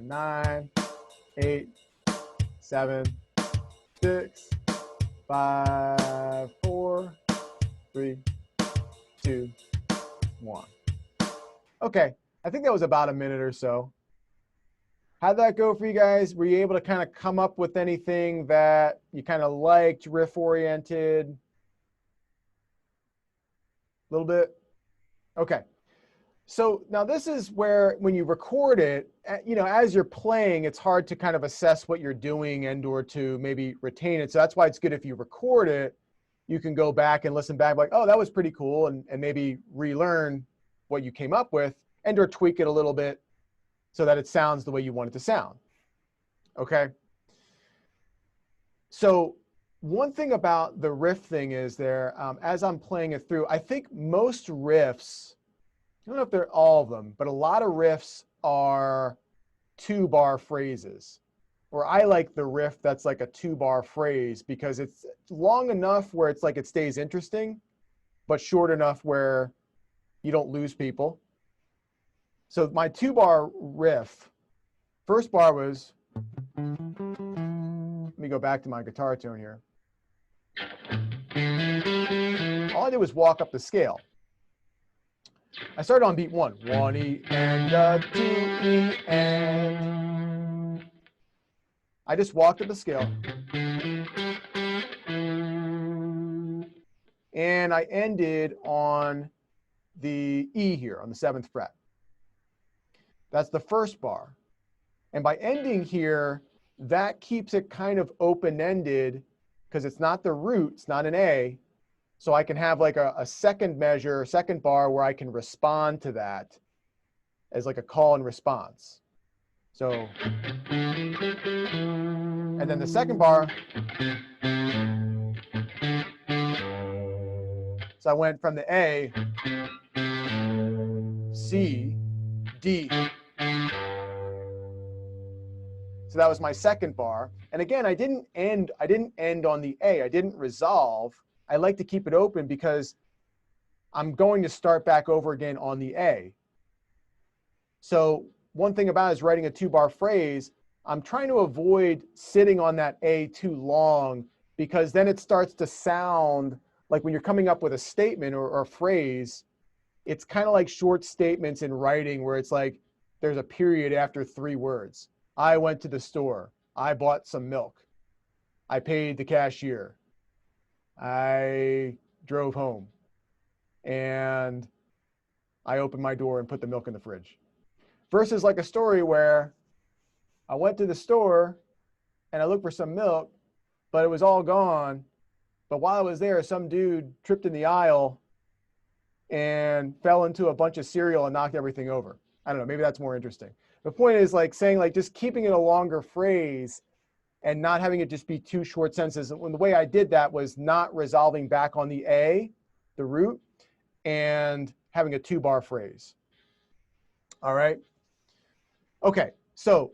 9, 8, 7, 6, 5, 4, 3, 2, 1. Okay, I think that was about a minute or so. How'd that go for you guys? Were you able to kind of come up with anything that you kind of liked, riff-oriented? A little bit? Okay. So now this is where when you record it, you know, as you're playing, it's hard to kind of assess what you're doing and or to maybe retain it. So that's why it's good if you record it, you can go back and listen back like, oh, that was pretty cool, and maybe relearn what you came up with and or tweak it a little bit so that it sounds the way you want it to sound. Okay. So one thing about the riff thing is there, as I'm playing it through, I think most riffs, I don't know if they're all of them, but a lot of riffs are 2-bar phrases. Or I like the riff that's like a 2-bar phrase because it's long enough where it's like it stays interesting, but short enough where you don't lose people. So my 2-bar riff, first bar was, let me go back to my guitar tone here. All I did was walk up the scale. I started on beat 1. 1 E and a 2 E and. I just walked up the scale. And I ended on the E here, on the 7th fret. That's the first bar. And by ending here, that keeps it kind of open-ended because it's not the root, it's not an A. So I can have like a second measure, second bar where I can respond to that as like a call and response. So, and then the second bar, so I went from the A, C, D. So that was my second bar. And again, I didn't end on the A. I didn't resolve. I like to keep it open because I'm going to start back over again on the A. So one thing about it is writing a 2-bar phrase, I'm trying to avoid sitting on that A too long because then it starts to sound like when you're coming up with a statement or a phrase, it's kind of like short statements in writing where it's like there's a period after 3 words. I went to the store. I bought some milk. I paid the cashier. I drove home. And I opened my door and put the milk in the fridge. Versus like a story where I went to the store and I looked for some milk, but it was all gone. But while I was there, some dude tripped in the aisle and fell into a bunch of cereal and knocked everything over. I don't know, maybe that's more interesting. The point is like saying like just keeping it a longer phrase and not having it just be 2 short sentences. And the way I did that was not resolving back on the A, the root, and having a 2-bar phrase. All right. Okay. So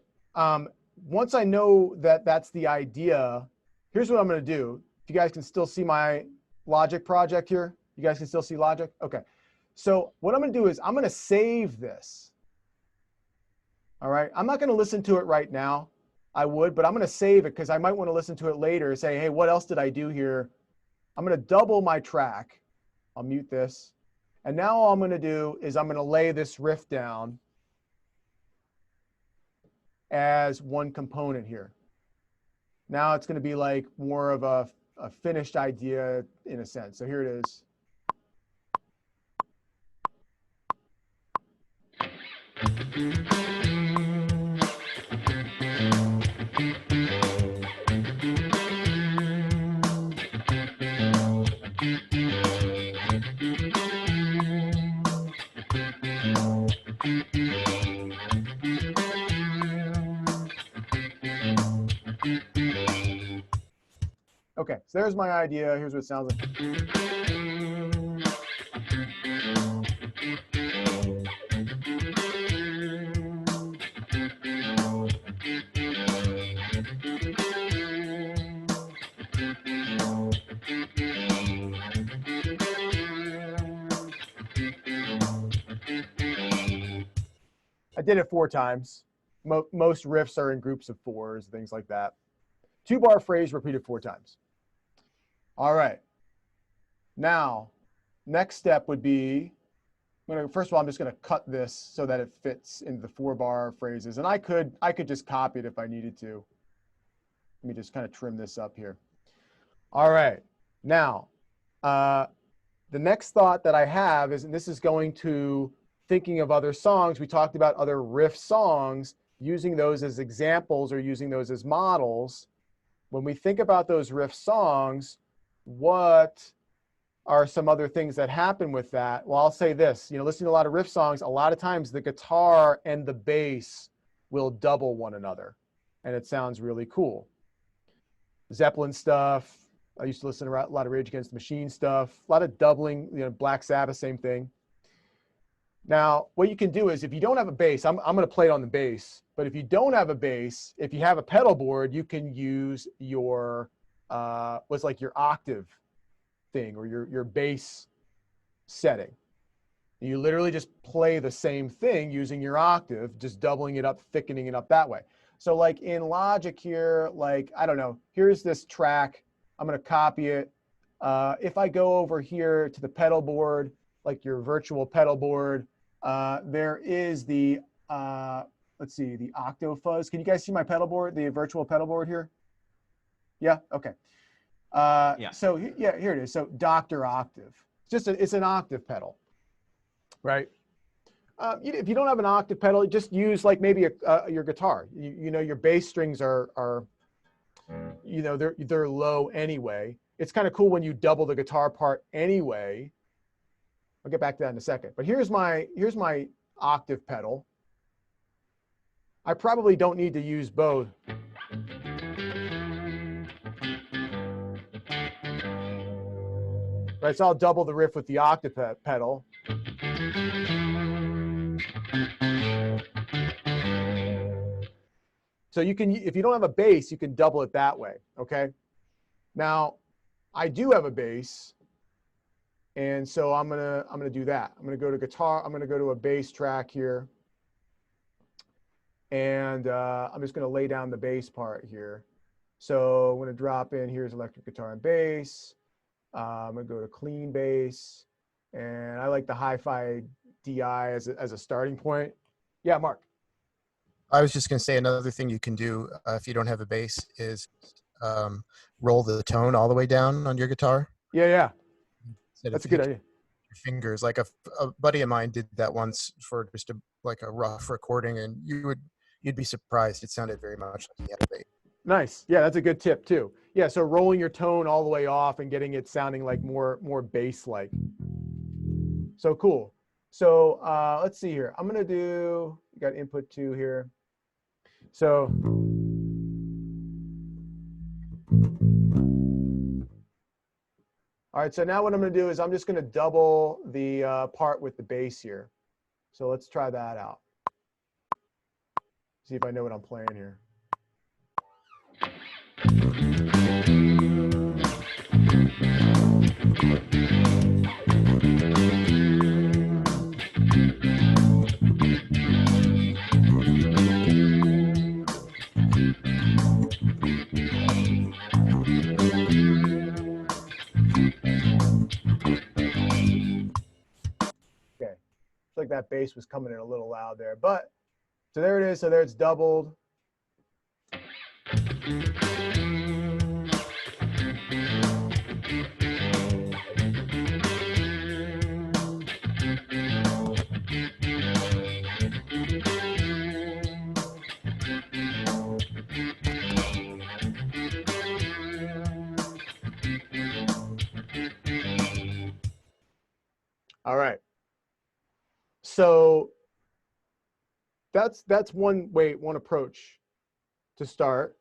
once I know that that's the idea, here's what I'm going to do. If you guys can still see my Logic project here, you guys can still see Logic? Okay. So what I'm going to do is I'm going to save this. All right. I'm not going to listen to it right now. I would, but I'm going to save it because I might want to listen to it later and say, hey, what else did I do here? I'm going to double my track. I'll mute this. And now all I'm going to do is I'm going to lay this riff down as one component here. Now it's going to be like more of a finished idea in a sense. So here it is. Okay, so there's my idea. Here's what it sounds like. I did it 4 times. Most riffs are in groups of 4s, things like that. 2-bar phrase repeated 4 times. All right. Now, next step would be, first of all, I'm just going to cut this so that it fits into the 4-bar phrases. And I could just copy it if I needed to. Let me just kind of trim this up here. All right. Now, the next thought that I have is, and this is going to thinking of other songs. We talked about other riff songs, using those as examples or using those as models. When we think about those riff songs, what are some other things that happen with that? Well, I'll say this, listening to a lot of riff songs, a lot of times the guitar and the bass will double one another, and it sounds really cool. Zeppelin stuff. I used to listen to a lot of Rage Against the Machine stuff, a lot of doubling, Black Sabbath, same thing. Now, what you can do is, if you don't have a bass, I'm going to play it on the bass, but if you don't have a bass, if you have a pedal board, you can use your, what's like your octave thing, or your bass setting. You literally just play the same thing using your octave, just doubling it up, thickening it up that way. So like in Logic here, like, I don't know, here's this track. I'm going to copy it. If I go over here to the pedal board, like your virtual pedal board, there is the, let's see, the octo fuzz. Can you guys see my pedal board, the virtual pedal board here? Yeah, okay. Yeah. So yeah, here it is. So Dr. Octave. It's an octave pedal, right? If you don't have an octave pedal, just use like maybe your guitar. Your bass strings are they're low anyway. It's kind of cool when you double the guitar part anyway. I'll get back to that in a second. But here's my octave pedal. I probably don't need to use both. Right, so I'll double the riff with the octave pedal. So you can, if you don't have a bass, you can double it that way, okay? Now, I do have a bass, and so I'm gonna do that. I'm gonna go to guitar. I'm gonna go to a bass track here, and I'm just gonna lay down the bass part here. So I'm gonna drop in. Here's electric guitar and bass. I'm gonna go to clean bass, and I like the hi-fi DI as a starting point. Yeah, Mark. I was just going to say another thing you can do if you don't have a bass is roll the tone all the way down on your guitar. Yeah. That's a good idea. Your fingers, like a buddy of mine did that once for just like a rough recording, and you'd be surprised. It sounded very much like he had a bass. Nice. Yeah, that's a good tip too. Yeah, so rolling your tone all the way off and getting it sounding like more bass-like. So cool. So let's see here. I'm gonna do. You got input 2 here. So all right, so now what I'm going to do is I'm just going to double the part with the bass here. So let's try that out. See if I know what I'm playing here. Like that bass was coming in a little loud there, but so there it is. So there it's doubled. All right. So that's one way, one approach to start.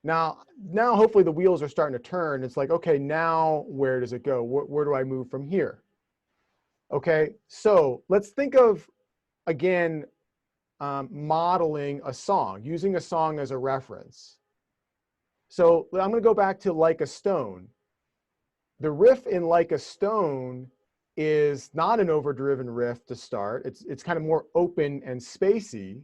Now hopefully the wheels are starting to turn. It's like, okay, now where does it go? Where do I move from here? Okay, so let's think of, again, modeling a song, using a song as a reference. So I'm going to go back to Like a Stone. The riff in Like a Stone is not an overdriven riff to start. It's kind of more open and spacey,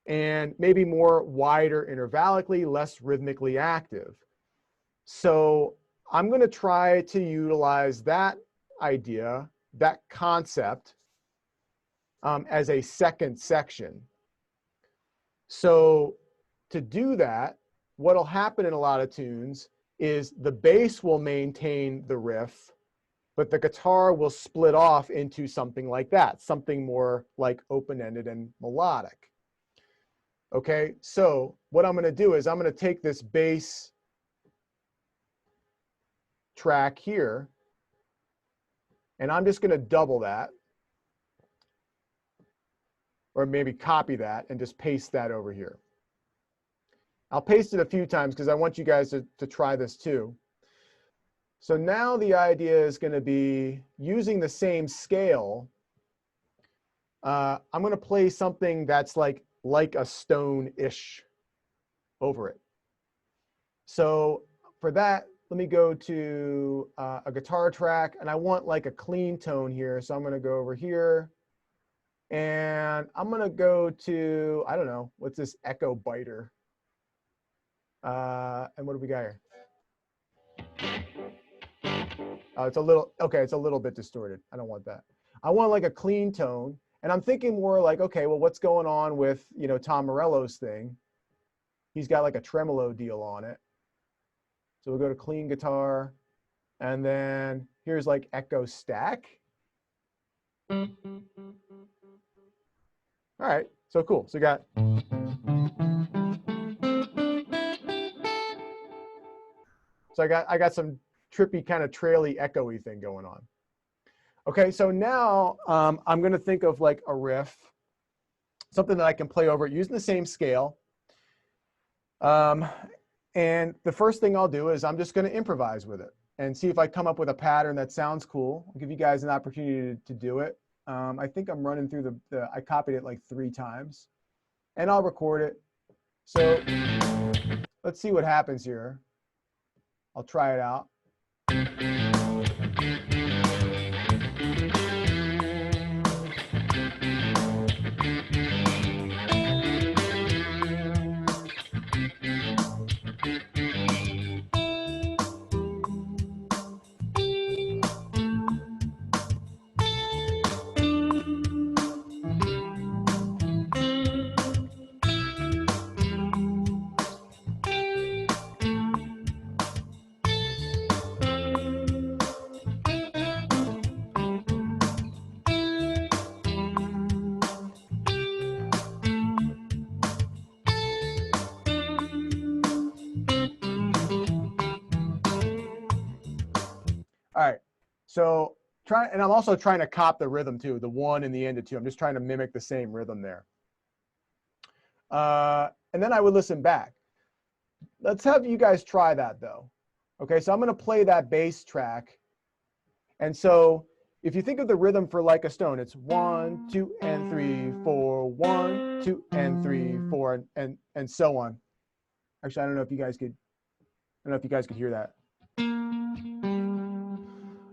and maybe more wider intervallically, less rhythmically active. So I'm going to try to utilize that idea, that concept, as a second section. So to do that, what'll happen in a lot of tunes is the bass will maintain the riff, but the guitar will split off into something like that, something more like open-ended and melodic. Okay, so what I'm going to do is I'm going to take this bass track here, and I'm just going to double that, or maybe copy that and just paste that over here. I'll paste it a few times because I want you guys to try this too. So now the idea is going to be using the same scale. I'm going to play something that's like a stone-ish over it. So for that, let me go to a guitar track, and I want like a clean tone here. So I'm going to go over here, and I'm going to go to, I don't know, what's this echo biter? And what do we got here? It's a little, okay, it's a little bit distorted. I don't want that. I want like a clean tone. And I'm thinking more like, okay, well, what's going on with, you know, Tom Morello's thing? He's got like a tremolo deal on it. So we'll go to clean guitar. And then here's like echo stack. All right, so cool. So we got. So I got some trippy kind of traily echoey thing going on. Okay, so now I'm going to think of like a riff, something that I can play over it using the same scale. And the first thing I'll do is I'm just going to improvise with it and see if I come up with a pattern that sounds cool. I'll give you guys an opportunity to do it. I think I'm running through I copied it like 3 times, and I'll record it. So let's see what happens here. I'll try it out. All right, so and I'm also trying to cop the rhythm too, the 1 and the end of 2. I'm just trying to mimic the same rhythm there. And then I would listen back. Let's have you guys try that though. Okay, so I'm going to play that bass track. And so if you think of the rhythm for Like a Stone, it's 1, 2, and 3, 4, 1, 2, and 3, 4, and so on. Actually, I don't know if you guys could hear that.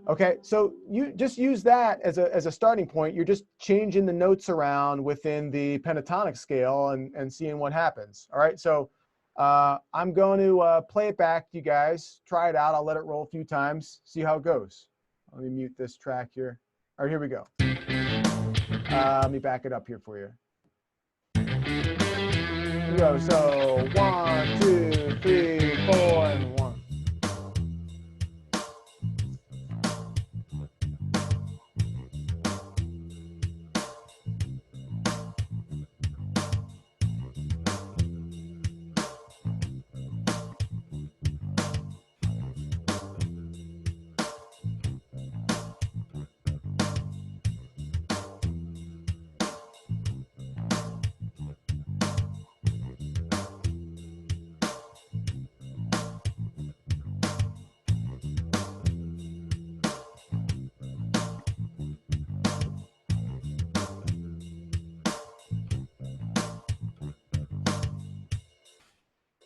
Okay, so you just use that as a starting point. You're just changing the notes around within the pentatonic scale and seeing what happens. All right, so I'm going to play it back to you guys. Try it out. I'll let it roll a few times, see how it goes. Let me mute this track here. All right, here we go. Let me back it up here for you. Here we go. So 1, 2, 3, 4, and 1.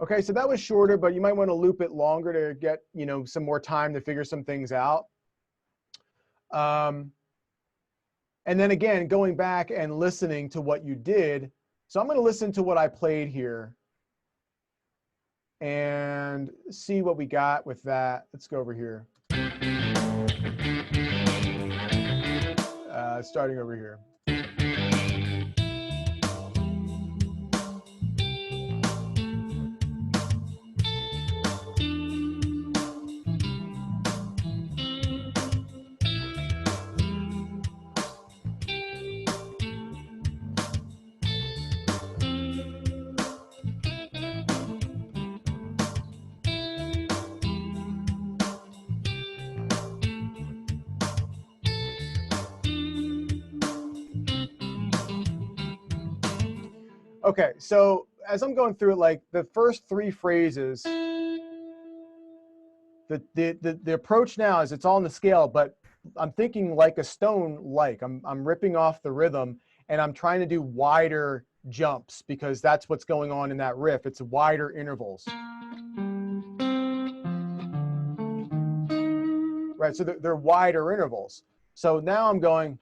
Okay, so that was shorter, but you might want to loop it longer to get, you know, some more time to figure some things out. And then again, going back and listening to what you did. So I'm going to listen to what I played here and see what we got with that. Let's go over here. Starting over here. Okay, so as I'm going through it, like the first three phrases, the approach now is it's all in the scale, but I'm thinking like a stone, like I'm ripping off the rhythm and I'm trying to do wider jumps because that's what's going on in that riff. It's wider intervals. Right, so they're wider intervals. So now I'm going.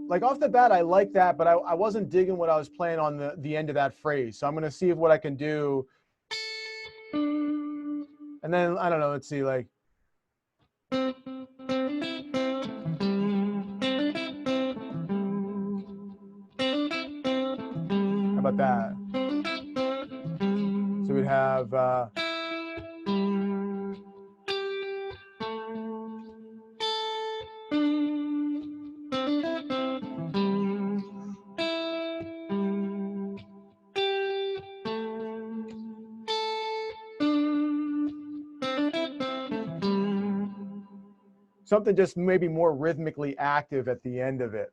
Like off the bat, I like that, but I wasn't digging what I was playing on the end of that phrase. So I'm going to see what I can do. And then, I don't know, let's see, like. How about that? So we'd have. Something just maybe more rhythmically active at the end of it.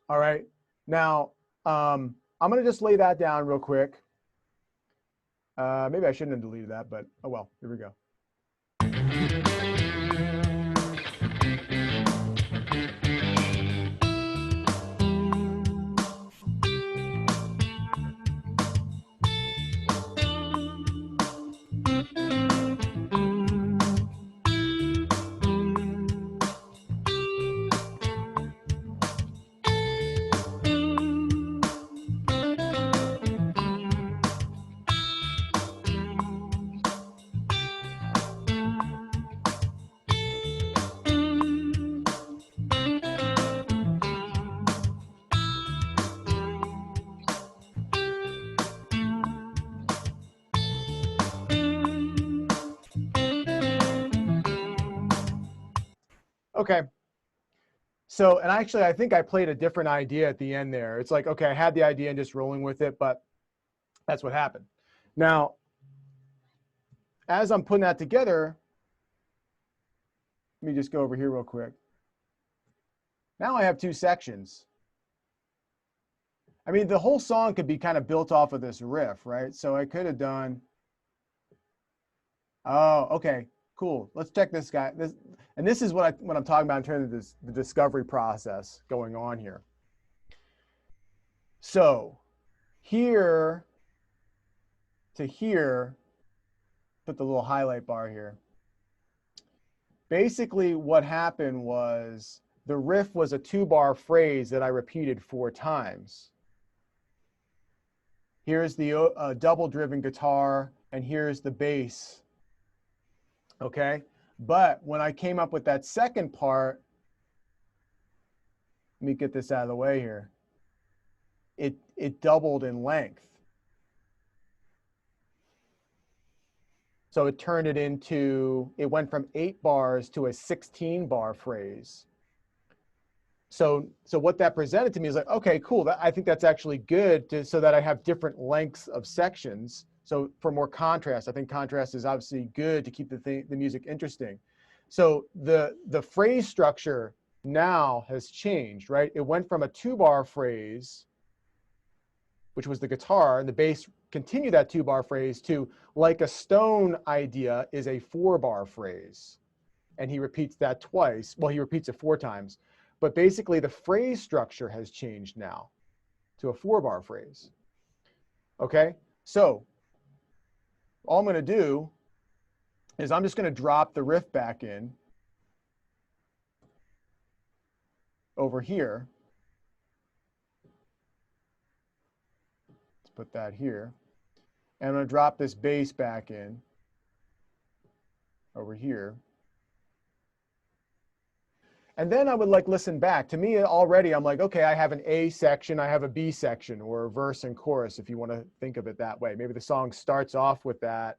All right. Now, I'm going to just lay that down real quick. Maybe I shouldn't have deleted that, but oh well, here we go. Okay. So, and actually, I think I played a different idea at the end there. It's like, okay, I had the idea and just rolling with it, but that's what happened. Now, as I'm putting that together, let me just go over here real quick. Now I have two sections. I mean, the whole song could be kind of built off of this riff, right? So I could have done, oh, okay, cool. Let's check this guy. This is what I'm talking about in terms of the discovery process going on here. So here to here, put the little highlight bar here. Basically what happened was the riff was a 2-bar phrase that I repeated 4 times. Here's the double-driven guitar, and here's the bass. Okay? But when I came up with that second part, let me get this out of the way here. It doubled in length. So it turned it into, it went from 8 bars to a 16-bar phrase. So what that presented to me is like, okay, cool. I think that's actually good so that I have different lengths of sections. So for more contrast, I think contrast is obviously good to keep the music interesting. So the phrase structure now has changed, right? It went from a 2-bar phrase, which was the guitar, and the bass continued that 2-bar phrase, to like a stone idea is a 4-bar phrase. And he repeats that twice. Well, he repeats it 4 times. But basically, the phrase structure has changed now to a 4-bar phrase. Okay? So all I'm going to do is I'm just going to drop the riff back in over here. Let's put that here. And I'm going to drop this bass back in over here. And then I would like listen back. To me already, I'm like, okay, I have an A section, I have a B section, or a verse and chorus, if you want to think of it that way. Maybe the song starts off with that,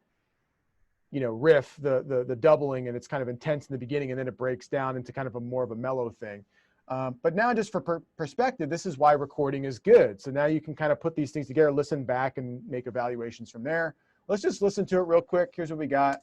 you know, riff, the doubling, and it's kind of intense in the beginning, and then it breaks down into kind of a more of a mellow thing. But now just for perspective, this is why recording is good. So now you can kind of put these things together, listen back, and make evaluations from there. Let's just listen to it real quick. Here's what we got.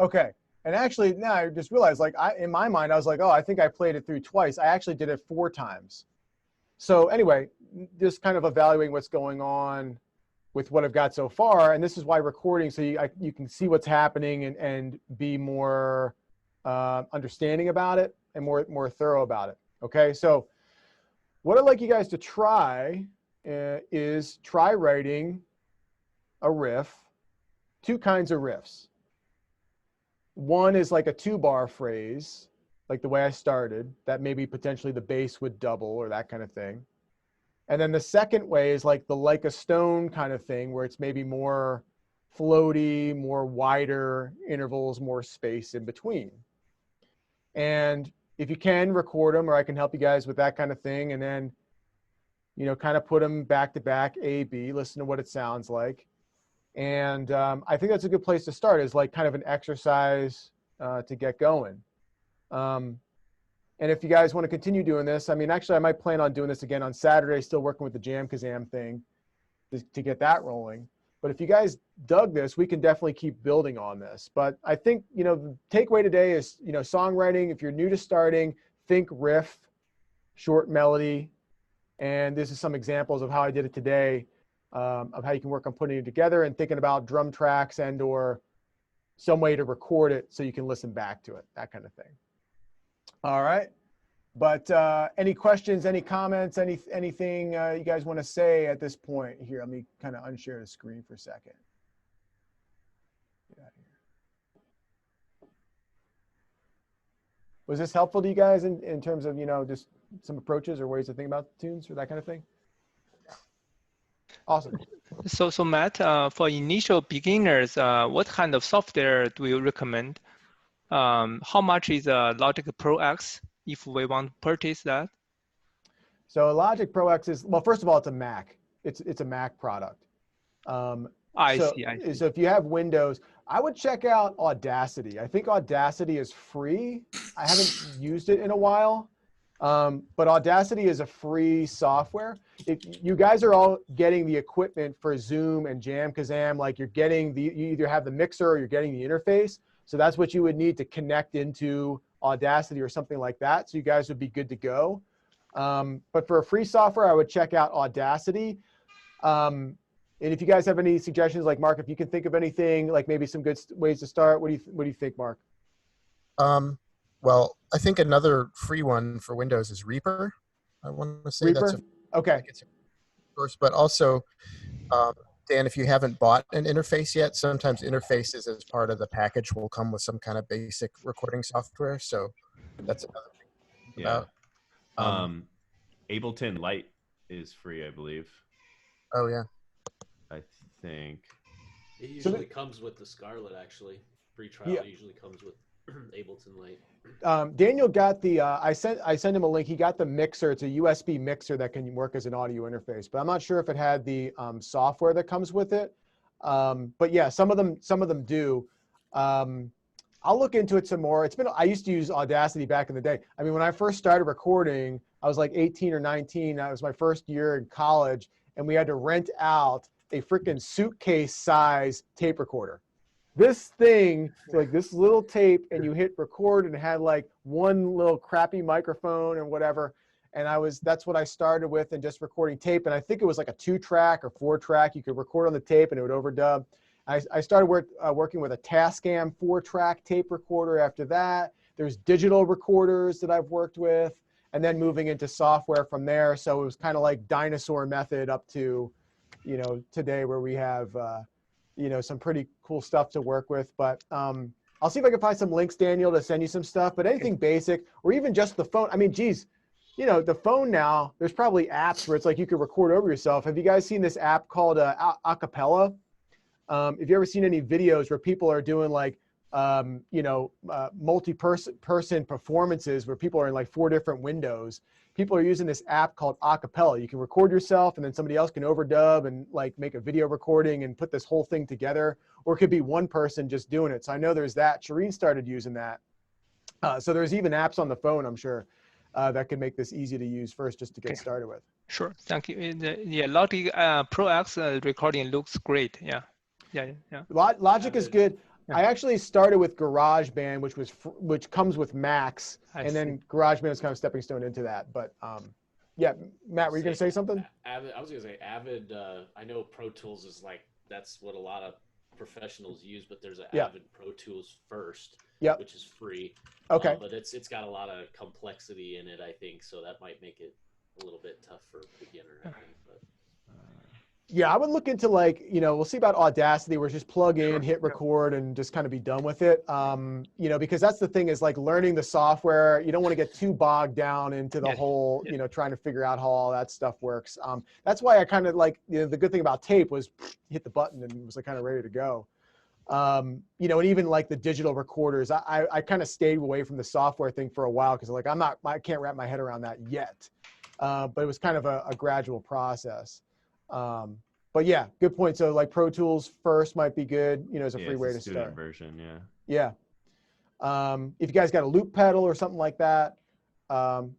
Okay. And actually, now I just realized, like, in my mind, I was like, oh, I think I played it through twice. I actually did it 4 times. So anyway, just kind of evaluating what's going on with what I've got so far. And this is why recording, so you can see what's happening and be more understanding about it and more thorough about it. Okay. So what I'd like you guys to try is try writing a riff, 2 kinds of riffs. One is like a 2-bar phrase, like the way I started, that maybe potentially the bass would double or that kind of thing. And then the second way is like the Like a Stone kind of thing, where it's maybe more floaty, more wider intervals, more space in between. And if you can, record them, or I can help you guys with that kind of thing. And then, you know, kind of put them back to back, A, B, listen to what it sounds like. And I think that's a good place to start, is like kind of an exercise to get going. And if you guys want to continue doing this, I mean, actually, I might plan on doing this again on Saturday, still working with the Jam Kazam thing to get that rolling. But if you guys dug this, we can definitely keep building on this. But I think, you know, the takeaway today is, you know, songwriting, if you're new to starting, think riff, short melody. And this is some examples of how I did it today. Of how you can work on putting it together and thinking about drum tracks and or some way to record it so you can listen back to it, that kind of thing. All right. But any questions, any comments, anything you guys want to say at this point? Here, let me kind of unshare the screen for a second. Get out of here. Was this helpful to you guys in terms of, you know, just some approaches or ways to think about tunes or that kind of thing? Awesome. So Matt, for initial beginners, what kind of software do you recommend? How much is Logic Pro X if we want to purchase that? So Logic Pro X is, well, first of all, it's a Mac. It's a Mac product. I see. So if you have Windows, I would check out Audacity. I think Audacity is free. I haven't used it in a while. But Audacity is a free software. If you guys are all getting the equipment for Zoom and Jam Kazam, like you're getting you either have the mixer or you're getting the interface. So that's what you would need to connect into Audacity or something like that. So you guys would be good to go. But for a free software, I would check out Audacity. And if you guys have any suggestions, like Mark, if you can think of anything, like maybe some good ways to start, what do you think, Mark? Well, I think another free one for Windows is Reaper. I want to say Reaper? that's okay. First, but also, Dan, if you haven't bought an interface yet, sometimes interfaces as part of the package will come with some kind of basic recording software. So that's another thing to think about. Ableton Lite is free, I believe. Oh yeah. I think it usually comes with the Scarlett. Actually, free trial usually comes with Ableton Lite. Daniel got the I sent him a link. He got the mixer. It's a USB mixer that can work as an audio interface, but I'm not sure if it had the software that comes with it. But yeah, some of them do. I'll look into it some more. I used to use Audacity back in the day. I mean, when I first started recording, I was like 18 or 19. That was my first year in college, and we had to rent out a freaking suitcase size tape recorder. This thing, so like this little tape, and you hit record, and it had like one little crappy microphone and whatever. And that's what I started with, and just recording tape. And I think it was like a 2-track or 4-track. You could record on the tape and it would overdub. I started working with a Tascam 4-track tape recorder after that. There's digital recorders that I've worked with, and then moving into software from there. So it was kind of like dinosaur method up to, today, where we have, some pretty cool stuff to work with. But I'll see if I can find some links, Daniel, to send you some stuff. But anything basic, or even just the phone. I mean, geez, the phone now, there's probably apps where it's like you could record over yourself. Have you guys seen this app called Acapella? If you ever seen any videos where people are doing like, multi-person performances where people are in like 4 different windows, people are using this app called Acapella. You can record yourself, and then somebody else can overdub and like make a video recording and put this whole thing together. Or it could be one person just doing it. So I know there's that. Shireen started using that. So there's even apps on the phone, I'm sure, that could make this easy to use first, just to get started with. Sure, thank you. Yeah, Logic Pro X recording looks great. Yeah. Logic is good. Yeah. I actually started with GarageBand, which comes with Macs, and then GarageBand is kind of stepping stone into that. But yeah, Matt, were you going to say something? I was going to say Avid. I know Pro Tools is like, that's what a lot of professionals use, but there's an Avid Pro Tools first, which is free. Okay. But it's got a lot of complexity in it, I think, so that might make it a little bit tough for a beginner, I think. But yeah, I would look into like, we'll see about Audacity, where it's just plug in, hit record, and just kind of be done with it. Because that's the thing, is like learning the software. You don't want to get too bogged down into the whole, trying to figure out how all that stuff works. That's why I kind of like, the good thing about tape was hit the button and it was like kind of ready to go. And even like the digital recorders, I kind of stayed away from the software thing for a while, because like I can't wrap my head around that yet. But it was kind of a gradual process. But yeah, good point. So like Pro Tools first might be good, as a free way to start. Version, yeah. If you guys got a loop pedal or something like that,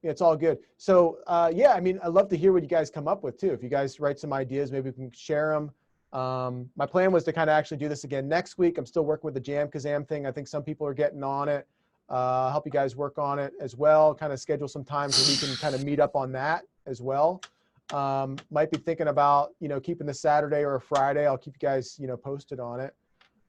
it's all good. So yeah, I mean, I'd love to hear what you guys come up with too. If you guys write some ideas, maybe we can share them. My plan was to kind of actually do this again next week. I'm still working with the Jam Kazam thing. I think some people are getting on it. Help you guys work on it as well. Kind of schedule some times where we can kind of meet up on that as well. Might be thinking about, keeping the Saturday or a Friday. I'll keep you guys, posted on it.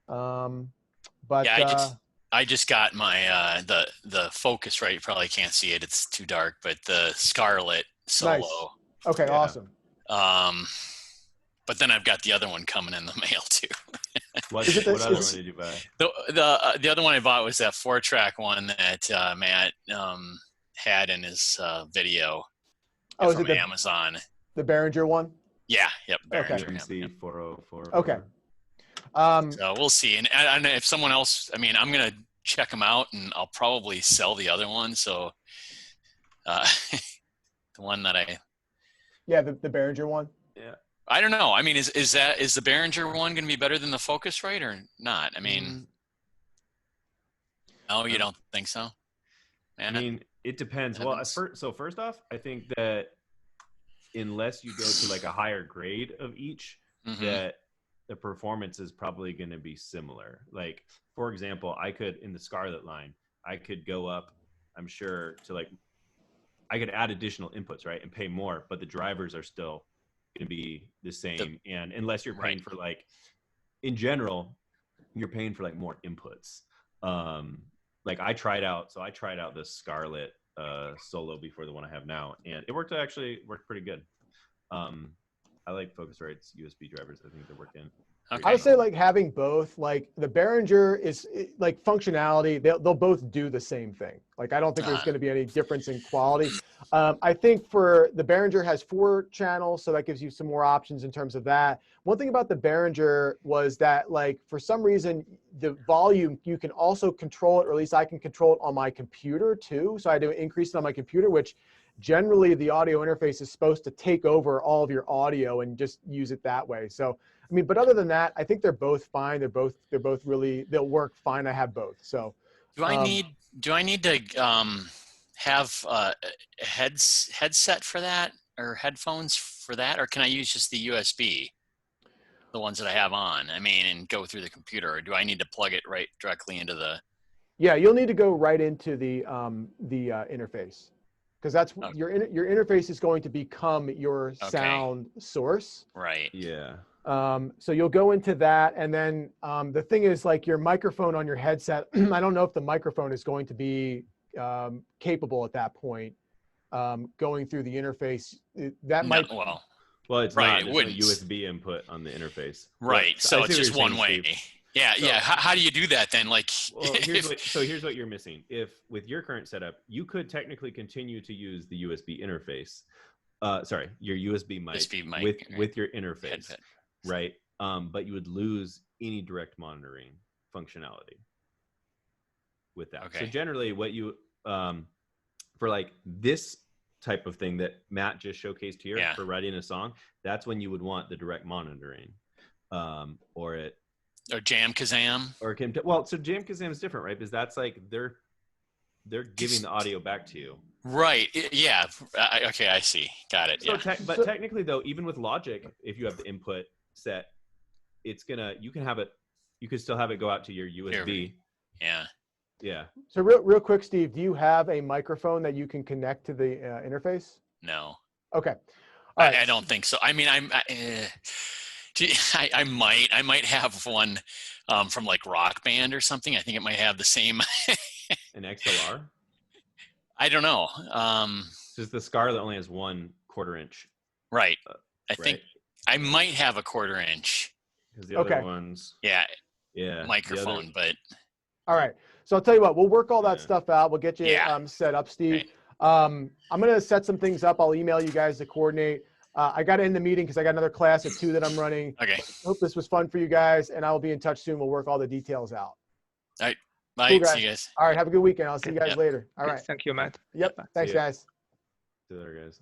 But yeah, I just got my, the Focus, right? You probably can't see it. It's too dark, but the Scarlett Solo. Nice. Okay. Awesome. But then I've got the other one coming in the mail too. What other one did you buy? The other one I bought was that 4-track one that Matt had in his video. Oh, from Amazon. The Behringer one? Yeah. Yep. Behringer. Okay. 404. Okay. So we'll see. And if someone else, I mean, I'm going to check them out, and I'll probably sell the other one. So the one that Yeah, the Behringer one? Yeah. I don't know. I mean, is the Behringer one going to be better than the Focusrite or not? I mean, no, you don't think so? Man, I mean, it depends. Well, first off, I think that unless you go to like a higher grade of each, that the performance is probably going to be similar. Like, for example, I could, in the Scarlett line, I could go up, I'm sure, to like, I could add additional inputs, right, and pay more, but the drivers are still going to be the same. And unless you're paying for like, in general, you're paying for like more inputs. Like I tried out the Scarlett Solo before the one I have now, and it worked pretty good. I like Focusrite's USB drivers. I think they're working. Okay. I would say like having both, like the Behringer is like functionality. They'll both do the same thing. Like I don't think there's going to be any difference in quality. I think for the Behringer has 4 channels, so that gives you some more options in terms of that. One thing about the Behringer was that like for some reason the volume you can also control it, or at least I can control it on my computer too. So I had to increase it on my computer, which generally the audio interface is supposed to take over all of your audio and just use it that way. So I mean, but other than that, I think they're both fine. They're both really, they'll work fine. I have both. So do I need to have a headset for that? or headphones for that, or can I use just the USB, the ones that I have on? I mean, and go through the computer, or do I need to plug it right directly into the? Yeah, you'll need to go right into the interface, because that's your interface is going to become your sound source. Right. Yeah. So you'll go into that, and then the thing is, like, your microphone on your headset, I don't know if the microphone is going to be capable at that point, going through the interface. Well, it's right, not. There's no USB input on the interface. Right. But So it's just one way. Steve. Yeah. So, yeah. How do you do that then? Like, well, here's what you're missing. If with your current setup, you could technically continue to use the USB interface. Sorry, your USB mic, with your interface, right? But you would lose any direct monitoring functionality with that. Okay. So generally, what you for like this type of thing that Matt just showcased here for writing a song, that's when you would want the direct monitoring, or Jam Kazam, so Jam Kazam is different, right? Because that's like they're giving the audio back to you, right? Yeah. Okay, I see. Got it. So but technically, though, even with Logic, if you have the input set, it's gonna you could still have it go out to your USB. Yeah. So real quick, Steve, do you have a microphone that you can connect to the interface? No. Okay. All right. I don't think so. I mean, I might have one from like Rock Band or something. I think it might have the same. An XLR? I don't know. Just the Scarlett only has 1/4 inch. Right. I think I might have a 1/4 inch. Because the other ones. Yeah. Yeah. Microphone, but. All right. So I'll tell you what, we'll work all that stuff out. We'll get you set up, Steve. Right. I'm going to set some things up. I'll email you guys to coordinate. I got to end the meeting because I got another class at 2 that I'm running. Okay. Hope this was fun for you guys, and I will be in touch soon. We'll work all the details out. All right. Bye. Cool, see you guys. All right. Have a good weekend. I'll see you guys later. All right. Thank you, Matt. Yep. Thanks, guys. See you later, guys.